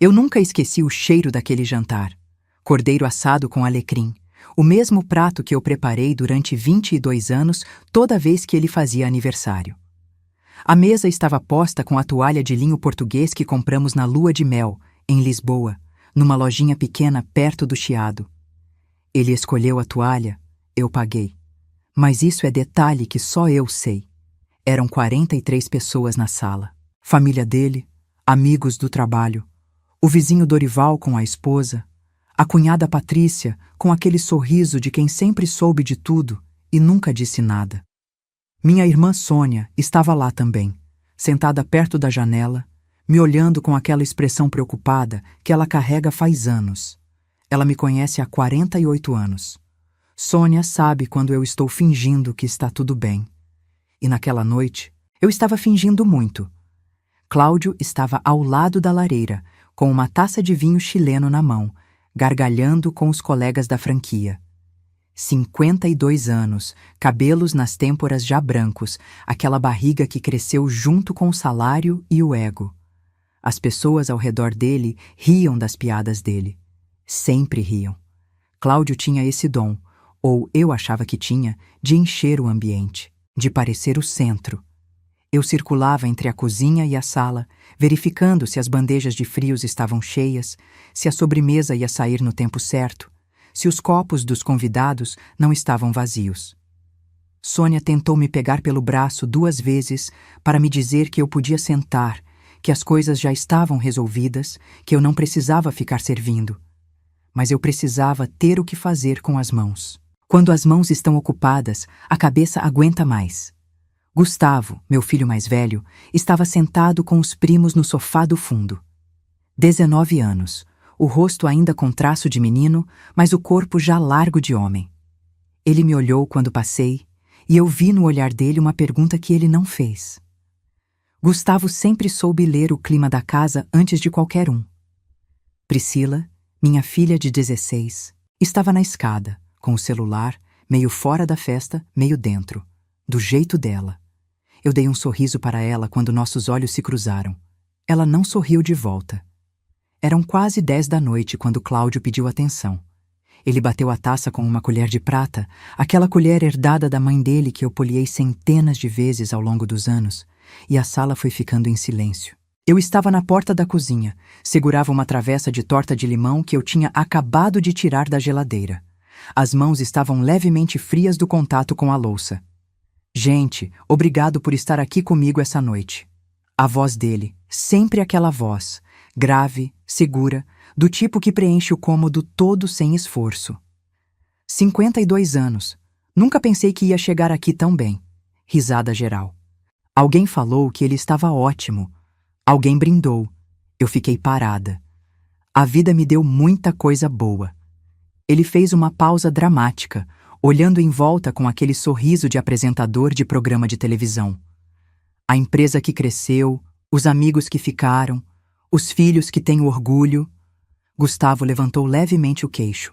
Eu nunca esqueci o cheiro daquele jantar. Cordeiro assado com alecrim, o mesmo prato que eu preparei durante 22 anos toda vez que ele fazia aniversário. A mesa estava posta com a toalha de linho português que compramos na lua de mel, em Lisboa, numa lojinha pequena perto do Chiado. Ele escolheu a toalha, eu paguei. Mas isso é detalhe que só eu sei. Eram 43 pessoas na sala. Família dele, amigos do trabalho, o vizinho Dorival com a esposa, a cunhada Patrícia com aquele sorriso de quem sempre soube de tudo e nunca disse nada. Minha irmã Sônia estava lá também, sentada perto da janela, me olhando com aquela expressão preocupada que ela carrega faz anos. Ela me conhece há 48 anos. Sônia sabe quando eu estou fingindo que está tudo bem. E naquela noite, eu estava fingindo muito. Cláudio estava ao lado da lareira, com uma taça de vinho chileno na mão, gargalhando com os colegas da franquia. 52 anos, cabelos nas têmporas já brancos, aquela barriga que cresceu junto com o salário e o ego. As pessoas ao redor dele riam das piadas dele. Sempre riam. Cláudio tinha esse dom, ou eu achava que tinha, de encher o ambiente, de parecer o centro. Eu circulava entre a cozinha e a sala, verificando se as bandejas de frios estavam cheias, se a sobremesa ia sair no tempo certo, se os copos dos convidados não estavam vazios. Sônia tentou me pegar pelo braço 2 vezes para me dizer que eu podia sentar, que as coisas já estavam resolvidas, que eu não precisava ficar servindo. Mas eu precisava ter o que fazer com as mãos. Quando as mãos estão ocupadas, a cabeça aguenta mais. Gustavo, meu filho mais velho, estava sentado com os primos no sofá do fundo. 19 anos, o rosto ainda com traço de menino, mas o corpo já largo de homem. Ele me olhou quando passei, e eu vi no olhar dele uma pergunta que ele não fez. Gustavo sempre soube ler o clima da casa antes de qualquer um. Priscila, minha filha de 16, estava na escada, com o celular, meio fora da festa, meio dentro, do jeito dela. Eu dei um sorriso para ela quando nossos olhos se cruzaram. Ela não sorriu de volta. Eram quase 10 da noite quando Cláudio pediu atenção. Ele bateu a taça com uma colher de prata, aquela colher herdada da mãe dele que eu poliei centenas de vezes ao longo dos anos, e a sala foi ficando em silêncio. Eu estava na porta da cozinha, segurava uma travessa de torta de limão que eu tinha acabado de tirar da geladeira. As mãos estavam levemente frias do contato com a louça. Gente, obrigado por estar aqui comigo essa noite. A voz dele, sempre aquela voz, grave, segura, do tipo que preenche o cômodo todo sem esforço. 52 anos. Nunca pensei que ia chegar aqui tão bem. Risada geral. Alguém falou que ele estava ótimo. Alguém brindou. Eu fiquei parada. A vida me deu muita coisa boa. Ele fez uma pausa dramática, olhando em volta com aquele sorriso de apresentador de programa de televisão. A empresa que cresceu, os amigos que ficaram, os filhos que têm orgulho. Gustavo levantou levemente o queixo.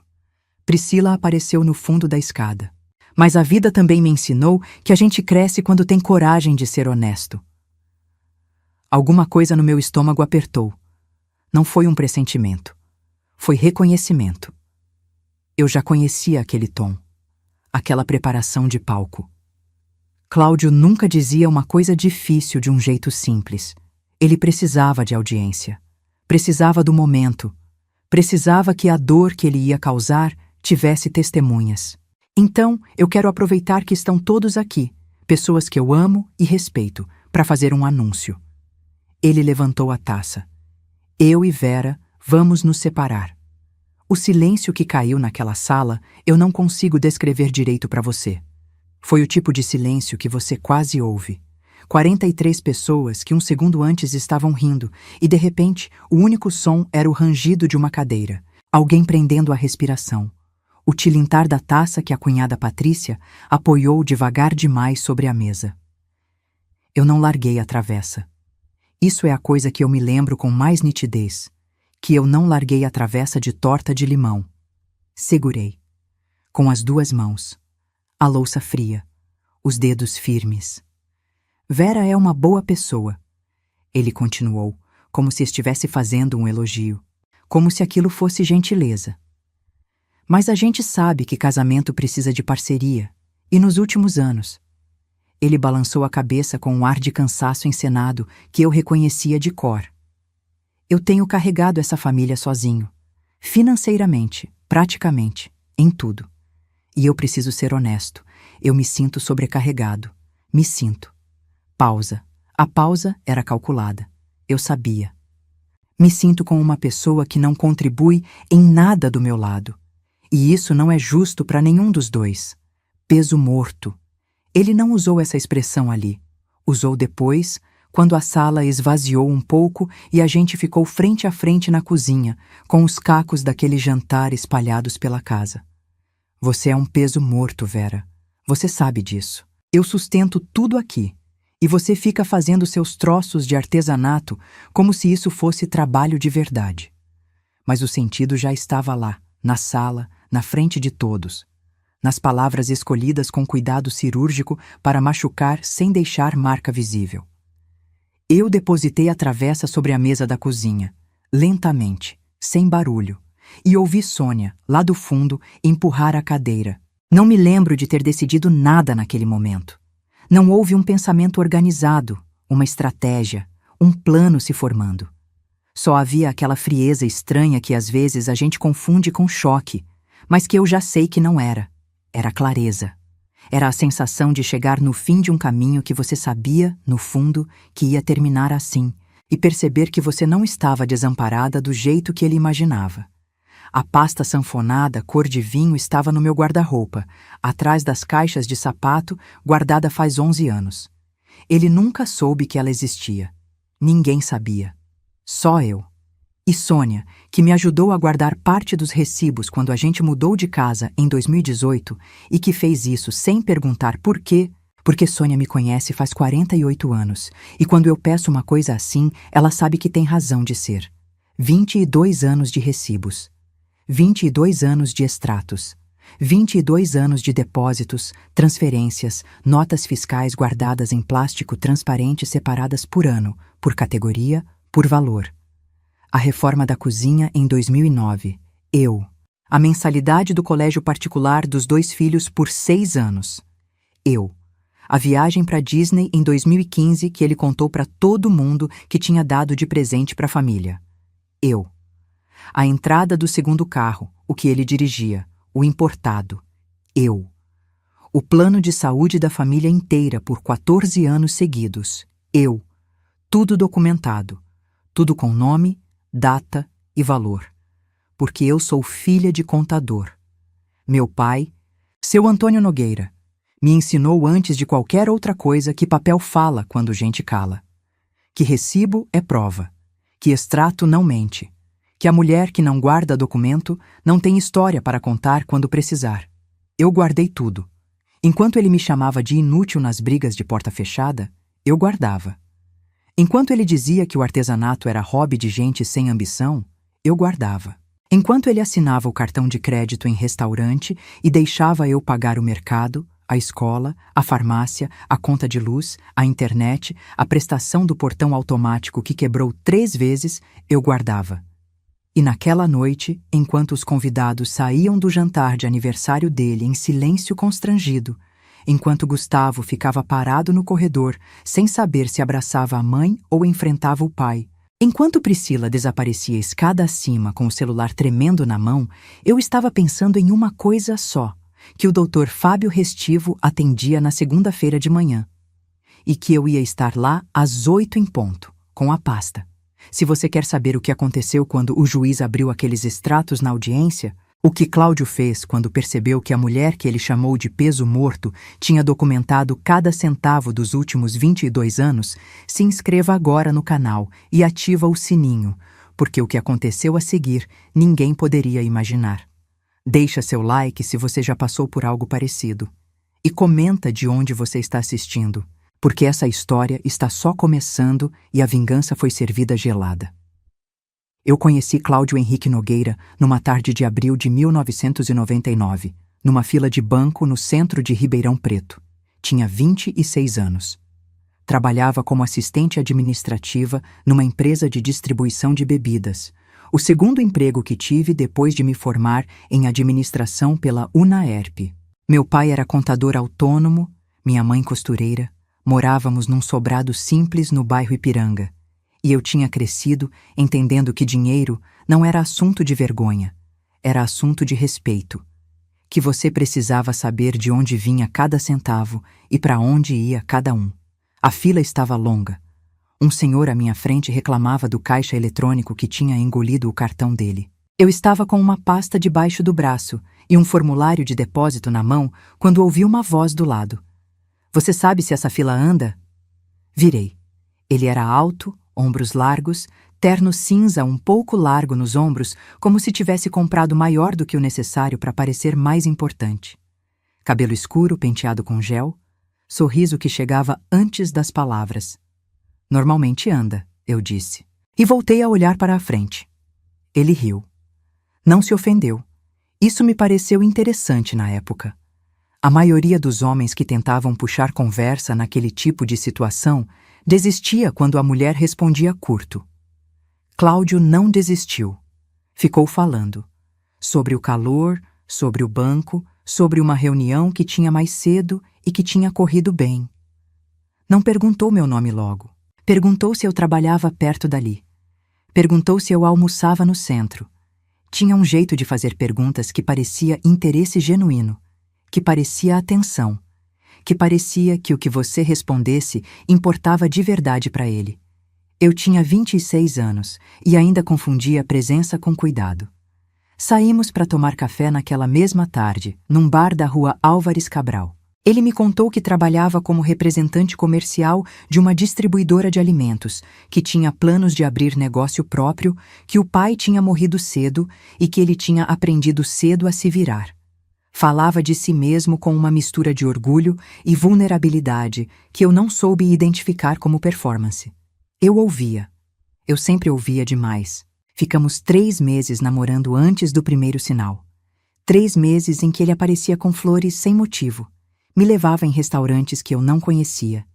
Priscila apareceu no fundo da escada. Mas a vida também me ensinou que a gente cresce quando tem coragem de ser honesto. Alguma coisa no meu estômago apertou. Não foi um pressentimento. Foi reconhecimento. Eu já conhecia aquele tom. Aquela preparação de palco. Cláudio nunca dizia uma coisa difícil de um jeito simples. Ele precisava de audiência. Precisava do momento. Precisava que a dor que ele ia causar tivesse testemunhas. Então, eu quero aproveitar que estão todos aqui, pessoas que eu amo e respeito, para fazer um anúncio. Ele levantou a taça. Eu e Vera vamos nos separar. O silêncio que caiu naquela sala eu não consigo descrever direito para você. Foi o tipo de silêncio que você quase ouve. 43 pessoas que um segundo antes estavam rindo e, de repente, o único som era o rangido de uma cadeira, alguém prendendo a respiração, o tilintar da taça que a cunhada Patrícia apoiou devagar demais sobre a mesa. Eu não larguei a travessa. Isso é a coisa que eu me lembro com mais nitidez, que eu não larguei a travessa de torta de limão. Segurei, com as 2 mãos, a louça fria, os dedos firmes. Vera é uma boa pessoa, ele continuou, como se estivesse fazendo um elogio, como se aquilo fosse gentileza. Mas a gente sabe que casamento precisa de parceria, e nos últimos anos. Ele balançou a cabeça com um ar de cansaço encenado que eu reconhecia de cor. Eu tenho carregado essa família sozinho, financeiramente, praticamente, em tudo. E eu preciso ser honesto, eu me sinto sobrecarregado. Me sinto. Pausa. A pausa era calculada. Eu sabia. Me sinto como uma pessoa que não contribui em nada do meu lado. E isso não é justo para nenhum dos dois. Peso morto. Ele não usou essa expressão ali. Usou depois, quando a sala esvaziou um pouco e a gente ficou frente a frente na cozinha, com os cacos daquele jantar espalhados pela casa. Você é um peso morto, Vera. Você sabe disso. Eu sustento tudo aqui. E você fica fazendo seus troços de artesanato como se isso fosse trabalho de verdade. Mas o sentido já estava lá, na sala, na frente de todos. Nas palavras escolhidas com cuidado cirúrgico para machucar sem deixar marca visível. Eu depositei a travessa sobre a mesa da cozinha, lentamente, sem barulho, e ouvi Sônia, lá do fundo, empurrar a cadeira. Não me lembro de ter decidido nada naquele momento. Não houve um pensamento organizado, uma estratégia, um plano se formando. Só havia aquela frieza estranha que às vezes a gente confunde com choque, mas que eu já sei que não era. Era clareza. Era a sensação de chegar no fim de um caminho que você sabia, no fundo, que ia terminar assim, e perceber que você não estava desamparada do jeito que ele imaginava. A pasta sanfonada cor de vinho estava no meu guarda-roupa, atrás das caixas de sapato, guardada faz 11 anos. Ele nunca soube que ela existia. Ninguém sabia. Só eu. E Sônia, que me ajudou a guardar parte dos recibos quando a gente mudou de casa em 2018 e que fez isso sem perguntar por quê, porque Sônia me conhece faz 48 anos e quando eu peço uma coisa assim, ela sabe que tem razão de ser. 22 anos de recibos. 22 anos de extratos, 22 anos de depósitos, transferências, notas fiscais guardadas em plástico transparente separadas por ano, por categoria, por valor. A reforma da cozinha em 2009, eu. A mensalidade do colégio particular dos 2 filhos por 6 anos, eu. A viagem para Disney em 2015 que ele contou para todo mundo que tinha dado de presente para a família, eu. A entrada do segundo carro, o que ele dirigia, o importado, eu. O plano de saúde da família inteira por 14 anos seguidos, eu. Tudo documentado, tudo com nome, data e valor. Porque eu sou filha de contador. Meu pai, seu Antônio Nogueira, me ensinou antes de qualquer outra coisa que papel fala quando gente cala. Que recibo é prova, que extrato não mente. Que a mulher que não guarda documento não tem história para contar quando precisar. Eu guardei tudo. Enquanto ele me chamava de inútil nas brigas de porta fechada, eu guardava. Enquanto ele dizia que o artesanato era hobby de gente sem ambição, eu guardava. Enquanto ele assinava o cartão de crédito em restaurante e deixava eu pagar o mercado, a escola, a farmácia, a conta de luz, a internet, a prestação do portão automático que quebrou 3 vezes, eu guardava. E naquela noite, enquanto os convidados saíam do jantar de aniversário dele em silêncio constrangido, enquanto Gustavo ficava parado no corredor, sem saber se abraçava a mãe ou enfrentava o pai, enquanto Priscila desaparecia escada acima com o celular tremendo na mão, eu estava pensando em uma coisa só, que o Dr. Fábio Restivo atendia na segunda-feira de manhã, e que eu ia estar lá às 8 em ponto, com a pasta. Se você quer saber o que aconteceu quando o juiz abriu aqueles extratos na audiência, o que Cláudio fez quando percebeu que a mulher que ele chamou de peso morto tinha documentado cada centavo dos últimos 22 anos, se inscreva agora no canal e ativa o sininho, porque o que aconteceu a seguir ninguém poderia imaginar. Deixa seu like se você já passou por algo parecido. E comenta de onde você está assistindo, porque essa história está só começando e a vingança foi servida gelada. Eu conheci Cláudio Henrique Nogueira numa tarde de abril de 1999, numa fila de banco no centro de Ribeirão Preto. Tinha 26 anos. Trabalhava como assistente administrativa numa empresa de distribuição de bebidas, o segundo emprego que tive depois de me formar em administração pela UNAERP. Meu pai era contador autônomo, minha mãe costureira. Morávamos num sobrado simples no bairro Ipiranga, e eu tinha crescido entendendo que dinheiro não era assunto de vergonha, era assunto de respeito, que você precisava saber de onde vinha cada centavo e para onde ia cada um. A fila estava longa. Um senhor à minha frente reclamava do caixa eletrônico que tinha engolido o cartão dele. Eu estava com uma pasta debaixo do braço e um formulário de depósito na mão quando ouvi uma voz do lado. Você sabe se essa fila anda? Virei. Ele era alto, ombros largos, terno cinza um pouco largo nos ombros, como se tivesse comprado maior do que o necessário para parecer mais importante. Cabelo escuro, penteado com gel, sorriso que chegava antes das palavras. Normalmente anda, eu disse, e voltei a olhar para a frente. Ele riu. Não se ofendeu. Isso me pareceu interessante na época. A maioria dos homens que tentavam puxar conversa naquele tipo de situação desistia quando a mulher respondia curto. Cláudio não desistiu. Ficou falando. Sobre o calor, sobre o banco, sobre uma reunião que tinha mais cedo e que tinha corrido bem. Não perguntou meu nome logo. Perguntou se eu trabalhava perto dali. Perguntou se eu almoçava no centro. Tinha um jeito de fazer perguntas que parecia interesse genuíno, que parecia atenção, que parecia que o que você respondesse importava de verdade para ele. Eu tinha 26 anos e ainda confundia presença com cuidado. Saímos para tomar café naquela mesma tarde, num bar da rua Álvares Cabral. Ele me contou que trabalhava como representante comercial de uma distribuidora de alimentos, que tinha planos de abrir negócio próprio, que o pai tinha morrido cedo e que ele tinha aprendido cedo a se virar. Falava de si mesmo com uma mistura de orgulho e vulnerabilidade que eu não soube identificar como performance. Eu ouvia. Eu sempre ouvia demais. Ficamos 3 meses namorando antes do primeiro sinal. 3 meses em que ele aparecia com flores sem motivo. Me levava em restaurantes que eu não conhecia.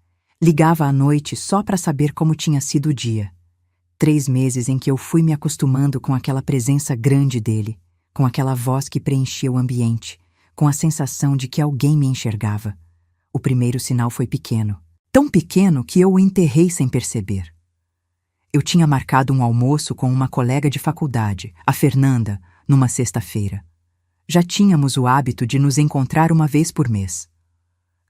Ligava à noite só para saber como tinha sido o dia. 3 meses em que eu fui me acostumando com aquela presença grande dele, com aquela voz que preenchia o ambiente, com a sensação de que alguém me enxergava. O primeiro sinal foi pequeno. Tão pequeno que eu o enterrei sem perceber. Eu tinha marcado um almoço com uma colega de faculdade, a Fernanda, numa sexta-feira. Já tínhamos o hábito de nos encontrar uma vez por mês.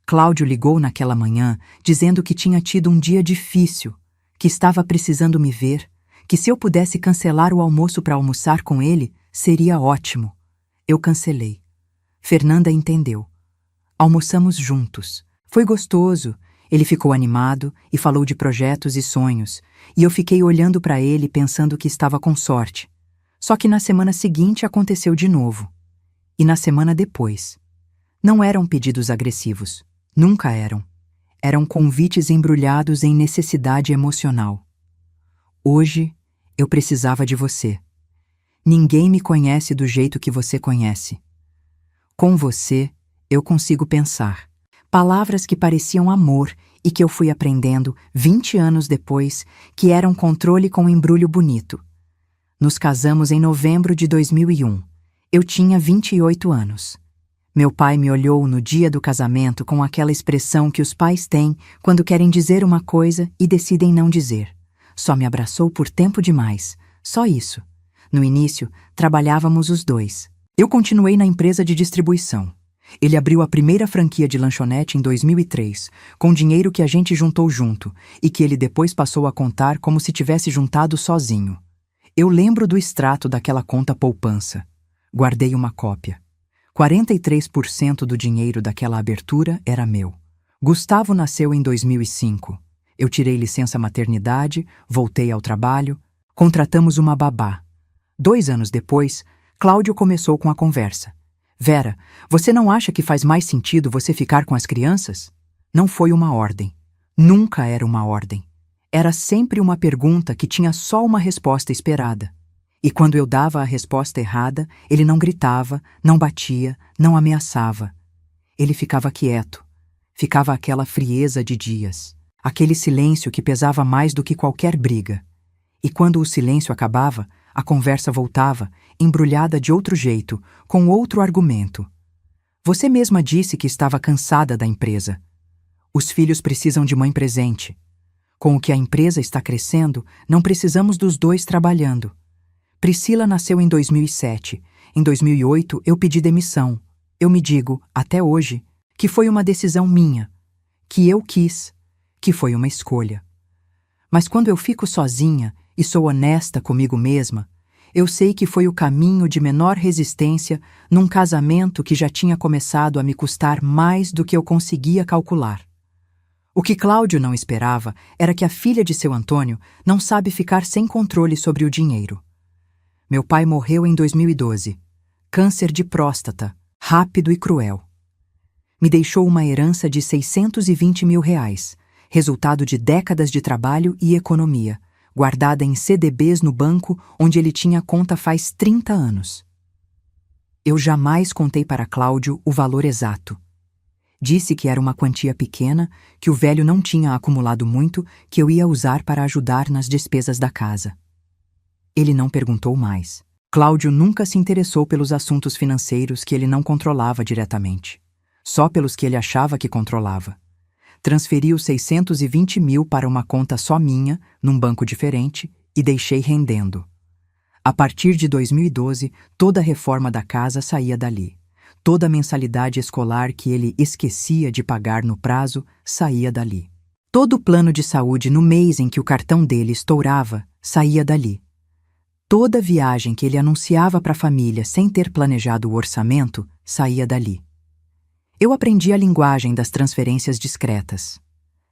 Cláudio ligou naquela manhã dizendo que tinha tido um dia difícil, que estava precisando me ver, que se eu pudesse cancelar o almoço para almoçar com ele, seria ótimo. Eu cancelei. Fernanda entendeu. Almoçamos juntos. Foi gostoso. Ele ficou animado e falou de projetos e sonhos, e eu fiquei olhando para ele pensando que estava com sorte. Só que na semana seguinte aconteceu de novo. E na semana depois. Não eram pedidos agressivos. Nunca eram. Eram convites embrulhados em necessidade emocional. Hoje, eu precisava de você. Ninguém me conhece do jeito que você conhece. Com você, eu consigo pensar. Palavras que pareciam amor e que eu fui aprendendo 20 anos depois que eram controle com embrulho bonito. Nos casamos em novembro de 2001. Eu tinha 28 anos. Meu pai me olhou no dia do casamento com aquela expressão que os pais têm quando querem dizer uma coisa e decidem não dizer. Só me abraçou por tempo demais. Só isso. No início, trabalhávamos os dois. Eu continuei na empresa de distribuição. Ele abriu a primeira franquia de lanchonete em 2003, com dinheiro que a gente juntou junto e que ele depois passou a contar como se tivesse juntado sozinho. Eu lembro do extrato daquela conta poupança. Guardei uma cópia. 43% do dinheiro daquela abertura era meu. Gustavo nasceu em 2005. Eu tirei licença maternidade, voltei ao trabalho, contratamos uma babá. 2 anos depois, Cláudio começou com a conversa. Vera, você não acha que faz mais sentido você ficar com as crianças? Não foi uma ordem. Nunca era uma ordem. Era sempre uma pergunta que tinha só uma resposta esperada. E quando eu dava a resposta errada, ele não gritava, não batia, não ameaçava. Ele ficava quieto. Ficava aquela frieza de dias. Aquele silêncio que pesava mais do que qualquer briga. E quando o silêncio acabava, a conversa voltava, embrulhada de outro jeito, com outro argumento. Você mesma disse que estava cansada da empresa. Os filhos precisam de mãe presente. Com o que a empresa está crescendo, não precisamos dos dois trabalhando. Priscila nasceu em 2007. Em 2008, eu pedi demissão. Eu me digo, até hoje, que foi uma decisão minha, que eu quis, que foi uma escolha. Mas quando eu fico sozinha e sou honesta comigo mesma, eu sei que foi o caminho de menor resistência num casamento que já tinha começado a me custar mais do que eu conseguia calcular. O que Cláudio não esperava era que a filha de seu Antônio não sabe ficar sem controle sobre o dinheiro. Meu pai morreu em 2012. Câncer de próstata, rápido e cruel. Me deixou uma herança de R$620 mil, resultado de décadas de trabalho e economia, guardada em CDBs no banco onde ele tinha conta faz 30 anos. Eu jamais contei para Cláudio o valor exato. Disse que era uma quantia pequena, que o velho não tinha acumulado muito, que eu ia usar para ajudar nas despesas da casa. Ele não perguntou mais. Cláudio nunca se interessou pelos assuntos financeiros que ele não controlava diretamente, só pelos que ele achava que controlava. Transferi os 620 mil para uma conta só minha, num banco diferente, e deixei rendendo. A partir de 2012, toda a reforma da casa saía dali. Toda a mensalidade escolar que ele esquecia de pagar no prazo saía dali. Todo o plano de saúde no mês em que o cartão dele estourava saía dali. Toda viagem que ele anunciava para a família sem ter planejado o orçamento saía dali. Eu aprendi a linguagem das transferências discretas.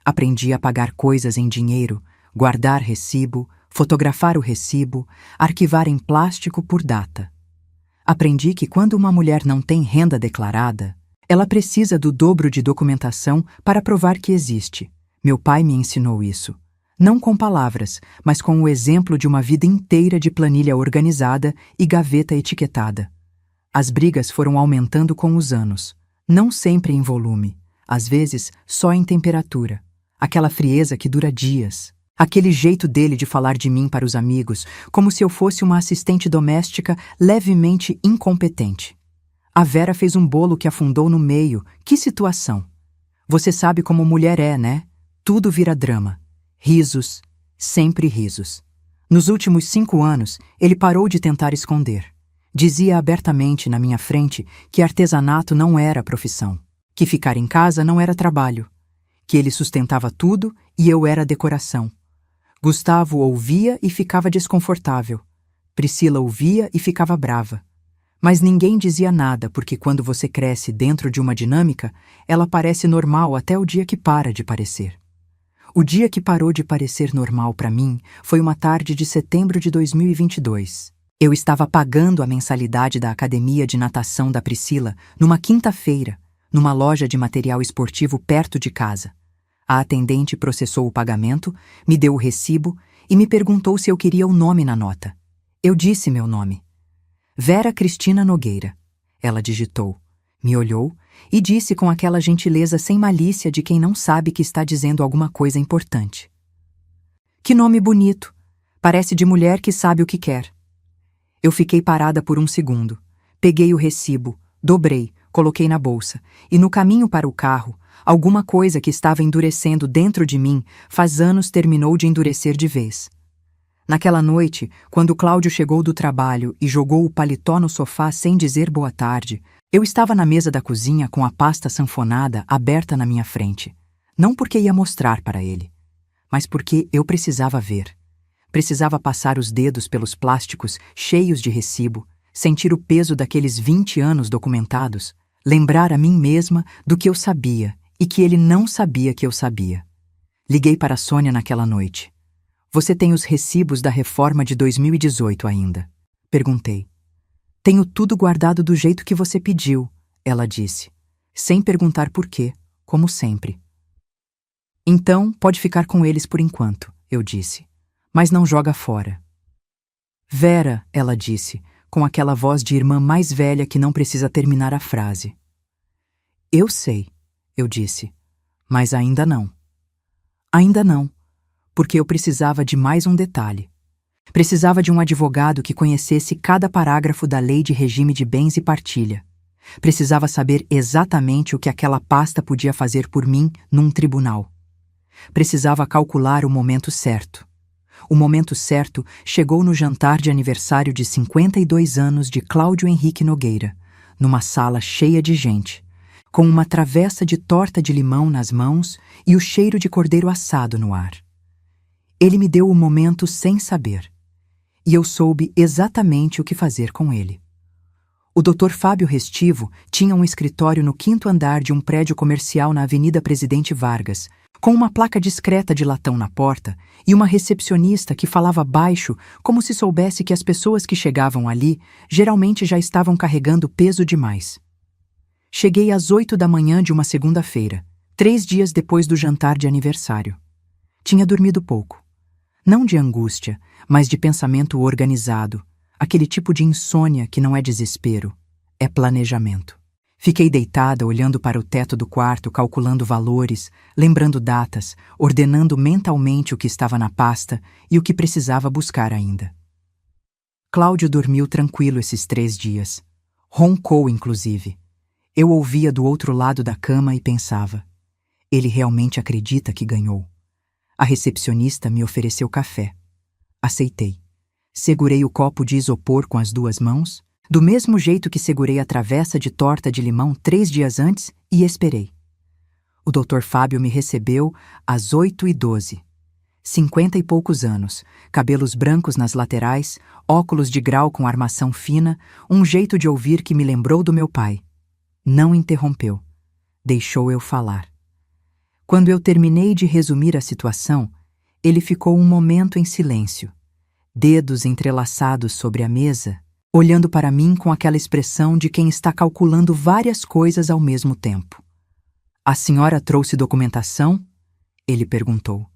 Aprendi a pagar coisas em dinheiro, guardar recibo, fotografar o recibo, arquivar em plástico por data. Aprendi que quando uma mulher não tem renda declarada, ela precisa do dobro de documentação para provar que existe. Meu pai me ensinou isso. Não com palavras, mas com o exemplo de uma vida inteira de planilha organizada e gaveta etiquetada. As brigas foram aumentando com os anos, não sempre em volume, às vezes só em temperatura. Aquela frieza que dura dias. Aquele jeito dele de falar de mim para os amigos, como se eu fosse uma assistente doméstica levemente incompetente. A Vera fez um bolo que afundou no meio. Que situação! Você sabe como mulher é, né? Tudo vira drama. Risos, sempre risos. Nos últimos 5 anos, ele parou de tentar esconder. Dizia abertamente na minha frente que artesanato não era profissão, que ficar em casa não era trabalho, que ele sustentava tudo e eu era decoração. Gustavo ouvia e ficava desconfortável. Priscila ouvia e ficava brava. Mas ninguém dizia nada, porque quando você cresce dentro de uma dinâmica, ela parece normal até o dia que para de parecer. O dia que parou de parecer normal para mim foi uma tarde de setembro de 2022. Eu estava pagando a mensalidade da academia de natação da Priscila numa quinta-feira, numa loja de material esportivo perto de casa. A atendente processou o pagamento, me deu o recibo e me perguntou se eu queria o nome na nota. Eu disse meu nome. Vera Cristina Nogueira. Ela digitou, me olhou e disse com aquela gentileza sem malícia de quem não sabe que está dizendo alguma coisa importante. Que nome bonito! Parece de mulher que sabe o que quer. Eu fiquei parada por um segundo. Peguei o recibo, dobrei, coloquei na bolsa e no caminho para o carro, alguma coisa que estava endurecendo dentro de mim faz anos terminou de endurecer de vez. Naquela noite, quando Cláudio chegou do trabalho e jogou o paletó no sofá sem dizer boa tarde, eu estava na mesa da cozinha com a pasta sanfonada aberta na minha frente. Não porque ia mostrar para ele, mas porque eu precisava ver. Precisava passar os dedos pelos plásticos cheios de recibo, sentir o peso daqueles 20 anos documentados, lembrar a mim mesma do que eu sabia e que ele não sabia que eu sabia. Liguei para a Sônia naquela noite. Você tem os recibos da reforma de 2018 ainda? Perguntei. Tenho tudo guardado do jeito que você pediu, ela disse, sem perguntar por quê, como sempre. Então, pode ficar com eles por enquanto, eu disse, mas não joga fora. Vera, ela disse, com aquela voz de irmã mais velha que não precisa terminar a frase. Eu sei, eu disse, mas ainda não. Ainda não, porque eu precisava de mais um detalhe. Precisava de um advogado que conhecesse cada parágrafo da Lei de Regime de Bens e Partilha. Precisava saber exatamente o que aquela pasta podia fazer por mim num tribunal. Precisava calcular o momento certo. O momento certo chegou no jantar de aniversário de 52 anos de Cláudio Henrique Nogueira, numa sala cheia de gente, com uma travessa de torta de limão nas mãos e o cheiro de cordeiro assado no ar. Ele me deu o momento sem saber, e eu soube exatamente o que fazer com ele. O Dr. Fábio Restivo tinha um escritório no 5º andar de um prédio comercial na Avenida Presidente Vargas, com uma placa discreta de latão na porta e uma recepcionista que falava baixo como se soubesse que as pessoas que chegavam ali geralmente já estavam carregando peso demais. Cheguei às 8 da manhã de uma segunda-feira, 3 dias depois do jantar de aniversário. Tinha dormido pouco. Não de angústia, mas de pensamento organizado, aquele tipo de insônia que não é desespero, é planejamento. Fiquei deitada olhando para o teto do quarto, calculando valores, lembrando datas, ordenando mentalmente o que estava na pasta e o que precisava buscar ainda. Cláudio dormiu tranquilo esses 3 dias. Roncou, inclusive. Eu ouvia do outro lado da cama e pensava: ele realmente acredita que ganhou. A recepcionista me ofereceu café. Aceitei. Segurei o copo de isopor com as 2 mãos, do mesmo jeito que segurei a travessa de torta de limão 3 dias antes, e esperei. O Dr. Fábio me recebeu às 8h12. 50 e poucos anos, cabelos brancos nas laterais, óculos de grau com armação fina, um jeito de ouvir que me lembrou do meu pai. Não interrompeu. Deixou eu falar. Quando eu terminei de resumir a situação, ele ficou um momento em silêncio, dedos entrelaçados sobre a mesa, olhando para mim com aquela expressão de quem está calculando várias coisas ao mesmo tempo. "A senhora trouxe documentação?" ele perguntou.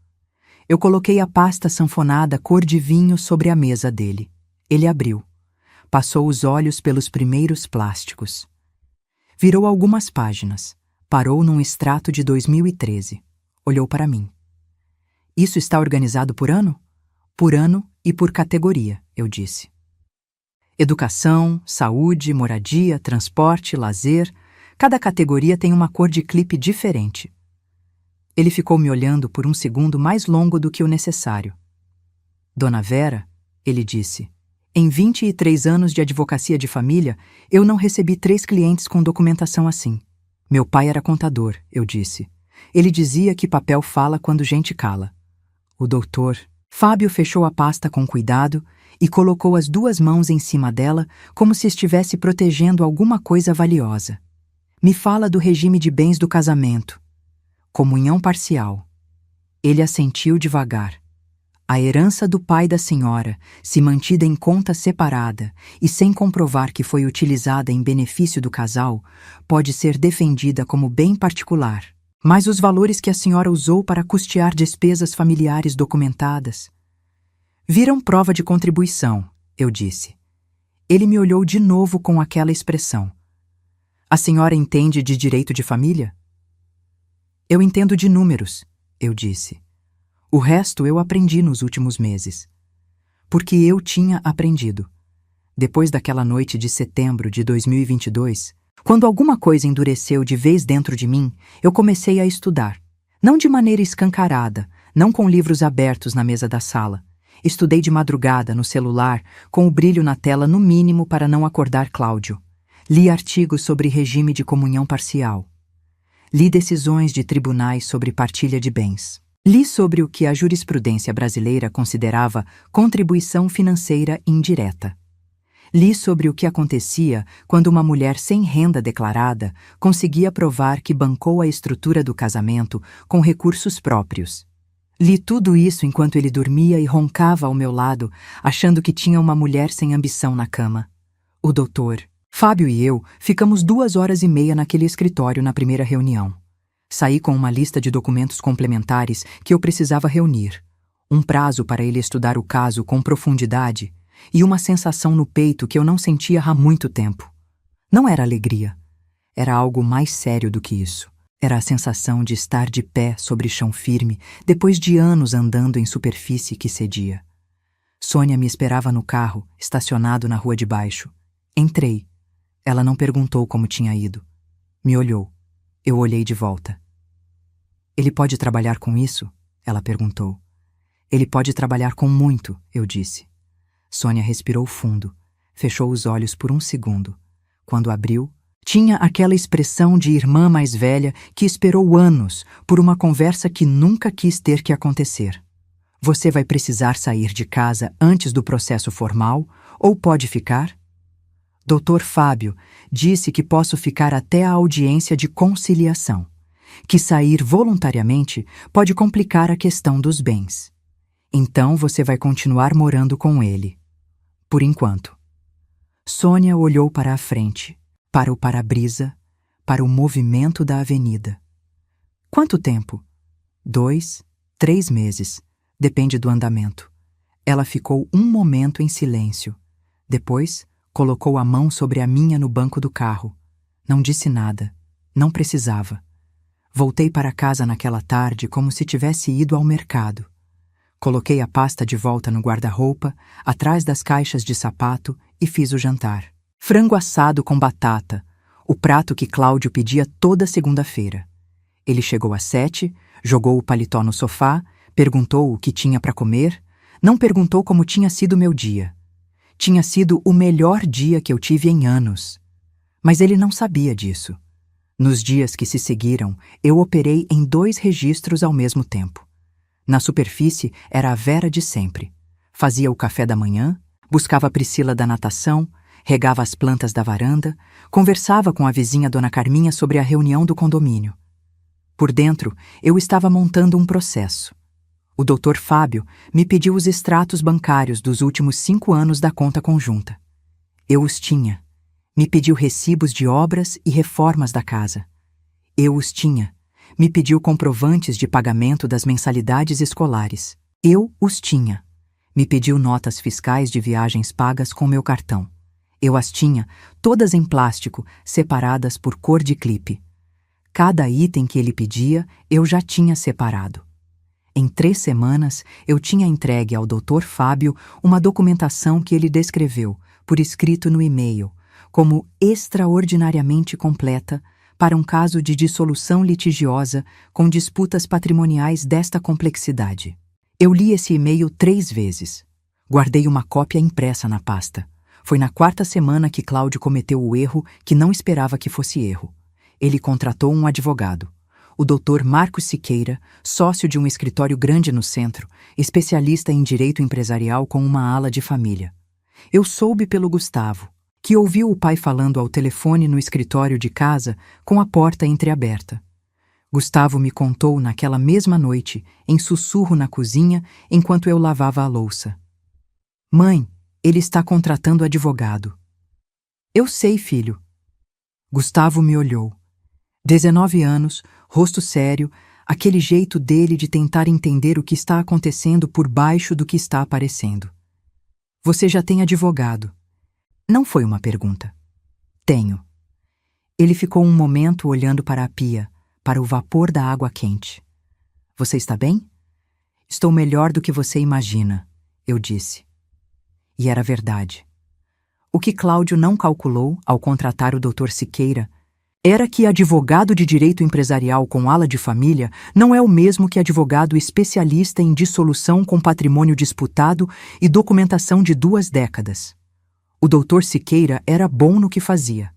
Eu coloquei a pasta sanfonada cor de vinho sobre a mesa dele. Ele abriu. Passou os olhos pelos primeiros plásticos. Virou algumas páginas. Parou num extrato de 2013. Olhou para mim. "Isso está organizado por ano?" "Por ano e por categoria", eu disse. Educação, saúde, moradia, transporte, lazer, cada categoria tem uma cor de clipe diferente. Ele ficou me olhando por um segundo mais longo do que o necessário. "Dona Vera", ele disse, "em 23 anos de advocacia de família, eu não recebi 3 clientes com documentação assim. Meu pai era contador", eu disse. "Ele dizia que papel fala quando gente cala." O doutor Fábio fechou a pasta com cuidado e colocou as 2 mãos em cima dela como se estivesse protegendo alguma coisa valiosa. "Me fala do regime de bens do casamento." "Comunhão parcial." Ele assentiu devagar. "A herança do pai da senhora, se mantida em conta separada e sem comprovar que foi utilizada em benefício do casal, pode ser defendida como bem particular. Mas os valores que a senhora usou para custear despesas familiares documentadas viram prova de contribuição", eu disse. Ele me olhou de novo com aquela expressão. "A senhora entende de direito de família?" "Eu entendo de números", eu disse. "O resto eu aprendi nos últimos meses." Porque eu tinha aprendido. Depois daquela noite de setembro de 2022, quando alguma coisa endureceu de vez dentro de mim, eu comecei a estudar. Não de maneira escancarada, não com livros abertos na mesa da sala. Estudei de madrugada, no celular, com o brilho na tela no mínimo para não acordar Cláudio. Li artigos sobre regime de comunhão parcial. Li decisões de tribunais sobre partilha de bens. Li sobre o que a jurisprudência brasileira considerava contribuição financeira indireta. Li sobre o que acontecia quando uma mulher sem renda declarada conseguia provar que bancou a estrutura do casamento com recursos próprios. Li tudo isso enquanto ele dormia e roncava ao meu lado, achando que tinha uma mulher sem ambição na cama. O doutor Fábio e eu ficamos 2h30 naquele escritório na primeira reunião. Saí com uma lista de documentos complementares que eu precisava reunir, um prazo para ele estudar o caso com profundidade e uma sensação no peito que eu não sentia há muito tempo. Não era alegria, era algo mais sério do que isso. Era a sensação de estar de pé sobre chão firme depois de anos andando em superfície que cedia. Sônia me esperava no carro, estacionado na rua de baixo. Entrei. Ela não perguntou como tinha ido. Me olhou. Eu olhei de volta. Ele pode trabalhar com isso? Ela perguntou. Ele pode trabalhar com muito, eu disse. Sônia respirou fundo, fechou os olhos por um segundo. Quando abriu, tinha aquela expressão de irmã mais velha que esperou anos por uma conversa que nunca quis ter que acontecer. Você vai precisar sair de casa antes do processo formal ou pode ficar? Dr. Fábio disse que posso ficar até a audiência de conciliação, que sair voluntariamente pode complicar a questão dos bens. Então você vai continuar morando com ele. Por enquanto. Sônia olhou para a frente, para o para-brisa, para o movimento da avenida. Quanto tempo? 2, 3 meses. Depende do andamento. Ela ficou um momento em silêncio. Depois, colocou a mão sobre a minha no banco do carro. Não disse nada. Não precisava. Voltei para casa naquela tarde como se tivesse ido ao mercado. Coloquei a pasta de volta no guarda-roupa, atrás das caixas de sapato e fiz o jantar. Frango assado com batata, o prato que Cláudio pedia toda segunda-feira. Ele chegou às 7, jogou o paletó no sofá, perguntou o que tinha para comer, não perguntou como tinha sido meu dia. Tinha sido o melhor dia que eu tive em anos. Mas ele não sabia disso. Nos dias que se seguiram, eu operei em 2 registros ao mesmo tempo. Na superfície era a Vera de sempre. Fazia o café da manhã, buscava a Priscila da natação, regava as plantas da varanda, conversava com a vizinha Dona Carminha sobre a reunião do condomínio. Por dentro, eu estava montando um processo. O Dr. Fábio me pediu os extratos bancários dos últimos 5 anos da conta conjunta. Eu os tinha. Me pediu recibos de obras e reformas da casa. Eu os tinha. Me pediu comprovantes de pagamento das mensalidades escolares. Eu os tinha. Me pediu notas fiscais de viagens pagas com meu cartão. Eu as tinha, todas em plástico, separadas por cor de clipe. Cada item que ele pedia, eu já tinha separado. Em 3 semanas, eu tinha entregue ao Dr. Fábio uma documentação que ele descreveu, por escrito no e-mail, como extraordinariamente completa para um caso de dissolução litigiosa com disputas patrimoniais desta complexidade. Eu li esse e-mail 3 vezes. Guardei uma cópia impressa na pasta. Foi na 4ª semana que Cláudio cometeu o erro que não esperava que fosse erro. Ele contratou um advogado. O Dr. Marcos Siqueira, sócio de um escritório grande no centro, especialista em direito empresarial com uma ala de família. Eu soube pelo Gustavo, que ouviu o pai falando ao telefone no escritório de casa com a porta entreaberta. Gustavo me contou naquela mesma noite, em sussurro na cozinha, enquanto eu lavava a louça. Mãe, ele está contratando advogado. Eu sei, filho. Gustavo me olhou. 19 anos, rosto sério, aquele jeito dele de tentar entender o que está acontecendo por baixo do que está aparecendo. Você já tem advogado? Não foi uma pergunta. Tenho. Ele ficou um momento olhando para a pia, para o vapor da água quente. Você está bem? Estou melhor do que você imagina, eu disse. E era verdade. O que Cláudio não calculou ao contratar o Dr. Siqueira era que advogado de direito empresarial com ala de família não é o mesmo que advogado especialista em dissolução com patrimônio disputado e documentação de 2 décadas. O Dr. Siqueira era bom no que fazia.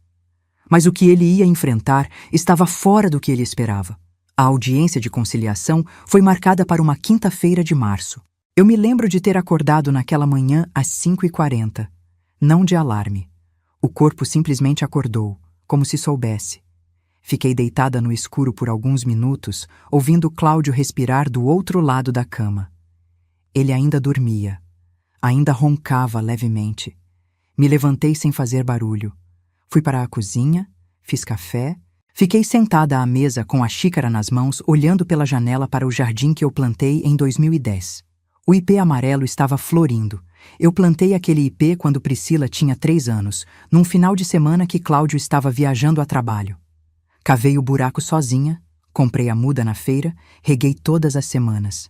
Mas o que ele ia enfrentar estava fora do que ele esperava. A audiência de conciliação foi marcada para uma quinta-feira de março. Eu me lembro de ter acordado naquela manhã às 5h40. Não de alarme. O corpo simplesmente acordou, como se soubesse. Fiquei deitada no escuro por alguns minutos, ouvindo Cláudio respirar do outro lado da cama. Ele ainda dormia. Ainda roncava levemente. Me levantei sem fazer barulho. Fui para a cozinha, fiz café, fiquei sentada à mesa com a xícara nas mãos, olhando pela janela para o jardim que eu plantei em 2010. O ipê amarelo estava florindo. Eu plantei aquele ipê quando Priscila tinha 3 anos, num final de semana que Cláudio estava viajando a trabalho. Cavei o buraco sozinha, Comprei a muda na feira, reguei todas as semanas.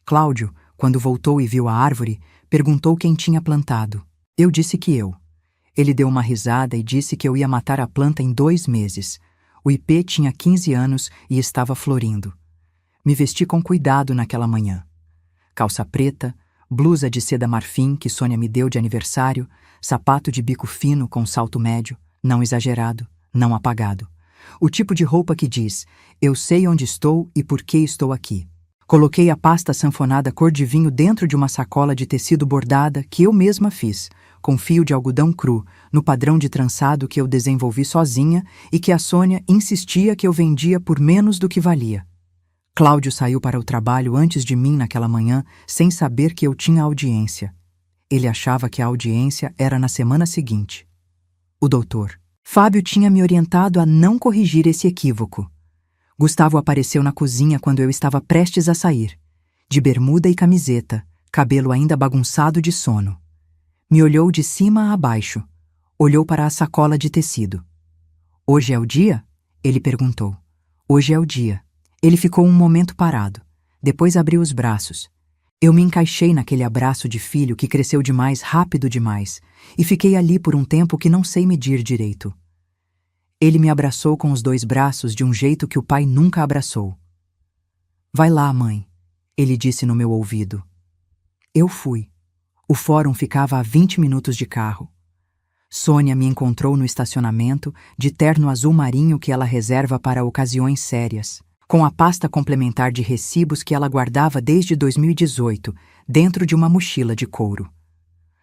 Cláudio, quando voltou e viu a árvore, perguntou quem tinha plantado. Eu disse que eu. Ele deu uma risada e disse que eu ia matar a planta em 2 meses. O ipê tinha 15 anos e estava florindo. Me vesti com cuidado naquela manhã. Calça preta, blusa de seda marfim que Sônia me deu de aniversário, sapato de bico fino com salto médio, não exagerado, não apagado. O tipo de roupa que diz, eu sei onde estou e por que estou aqui. Coloquei a pasta sanfonada cor de vinho dentro de uma sacola de tecido bordada que eu mesma fiz, com fio de algodão cru, no padrão de trançado que eu desenvolvi sozinha e que a Sônia insistia que eu vendia por menos do que valia. Cláudio saiu para o trabalho antes de mim naquela manhã, sem saber que eu tinha audiência. Ele achava que a audiência era na semana seguinte. O doutor Fábio tinha me orientado a não corrigir esse equívoco. Gustavo apareceu na cozinha quando eu estava prestes a sair, de bermuda e camiseta, cabelo ainda bagunçado de sono. Me olhou de cima a baixo, olhou para a sacola de tecido. Hoje é o dia? Ele perguntou. Hoje é o dia. Ele ficou um momento parado, depois abriu os braços. Eu me encaixei naquele abraço de filho que cresceu demais, rápido demais, e fiquei ali por um tempo que não sei medir direito. Ele me abraçou com os 2 braços de um jeito que o pai nunca abraçou. Vai lá, mãe, ele disse no meu ouvido. Eu fui. O fórum ficava a 20 minutos de carro. Sônia me encontrou no estacionamento, de terno azul marinho que ela reserva para ocasiões sérias, com a pasta complementar de recibos que ela guardava desde 2018, dentro de uma mochila de couro.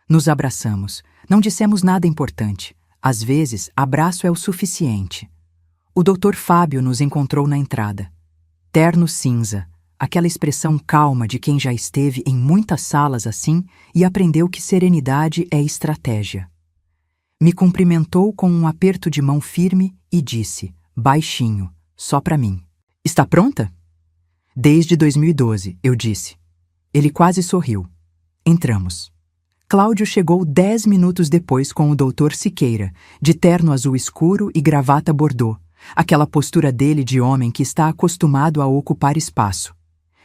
Nos abraçamos. Não dissemos nada importante. Às vezes, abraço é o suficiente. O doutor Fábio nos encontrou na entrada. Terno cinza, aquela expressão calma de quem já esteve em muitas salas assim e aprendeu que serenidade é estratégia. Me cumprimentou com um aperto de mão firme e disse, baixinho, só para mim. Está pronta? Desde 2012, eu disse. Ele quase sorriu. Entramos. Cláudio chegou 10 minutos depois com o doutor Siqueira, de terno azul escuro e gravata bordô, aquela postura dele de homem que está acostumado a ocupar espaço.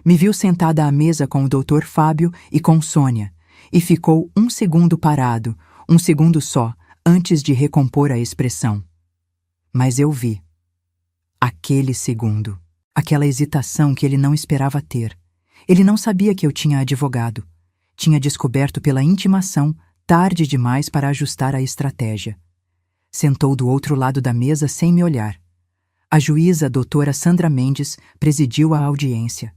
Me viu sentada à mesa com o doutor Fábio e com Sônia, e ficou 1 segundo parado, 1 segundo só, antes de recompor a expressão. Mas eu vi. Aquele segundo, aquela hesitação que ele não esperava ter. Ele não sabia que eu tinha advogado. Tinha descoberto pela intimação, tarde demais para ajustar a estratégia. Sentou do outro lado da mesa sem me olhar. A juíza doutora Sandra Mendes presidiu a audiência.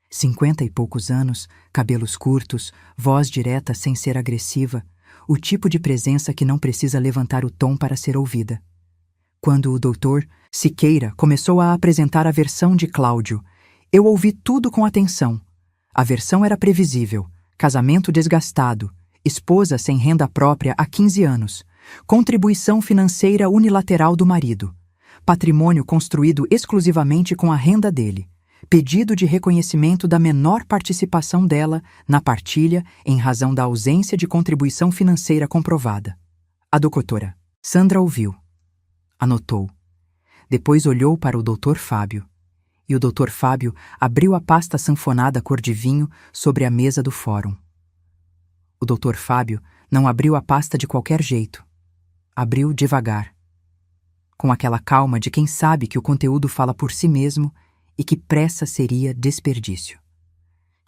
50 e poucos anos, cabelos curtos, voz direta sem ser agressiva, o tipo de presença que não precisa levantar o tom para ser ouvida. Quando o doutor Siqueira começou a apresentar a versão de Cláudio, eu ouvi tudo com atenção. A versão era previsível. Casamento desgastado, esposa sem renda própria há 15 anos, contribuição financeira unilateral do marido, patrimônio construído exclusivamente com a renda dele, pedido de reconhecimento da menor participação dela na partilha em razão da ausência de contribuição financeira comprovada. A doutora Sandra ouviu. Anotou. Depois olhou para o doutor Fábio. E o doutor Fábio abriu a pasta sanfonada cor de vinho sobre a mesa do fórum. O doutor Fábio não abriu a pasta de qualquer jeito. Abriu devagar, com aquela calma de quem sabe que o conteúdo fala por si mesmo e que pressa seria desperdício.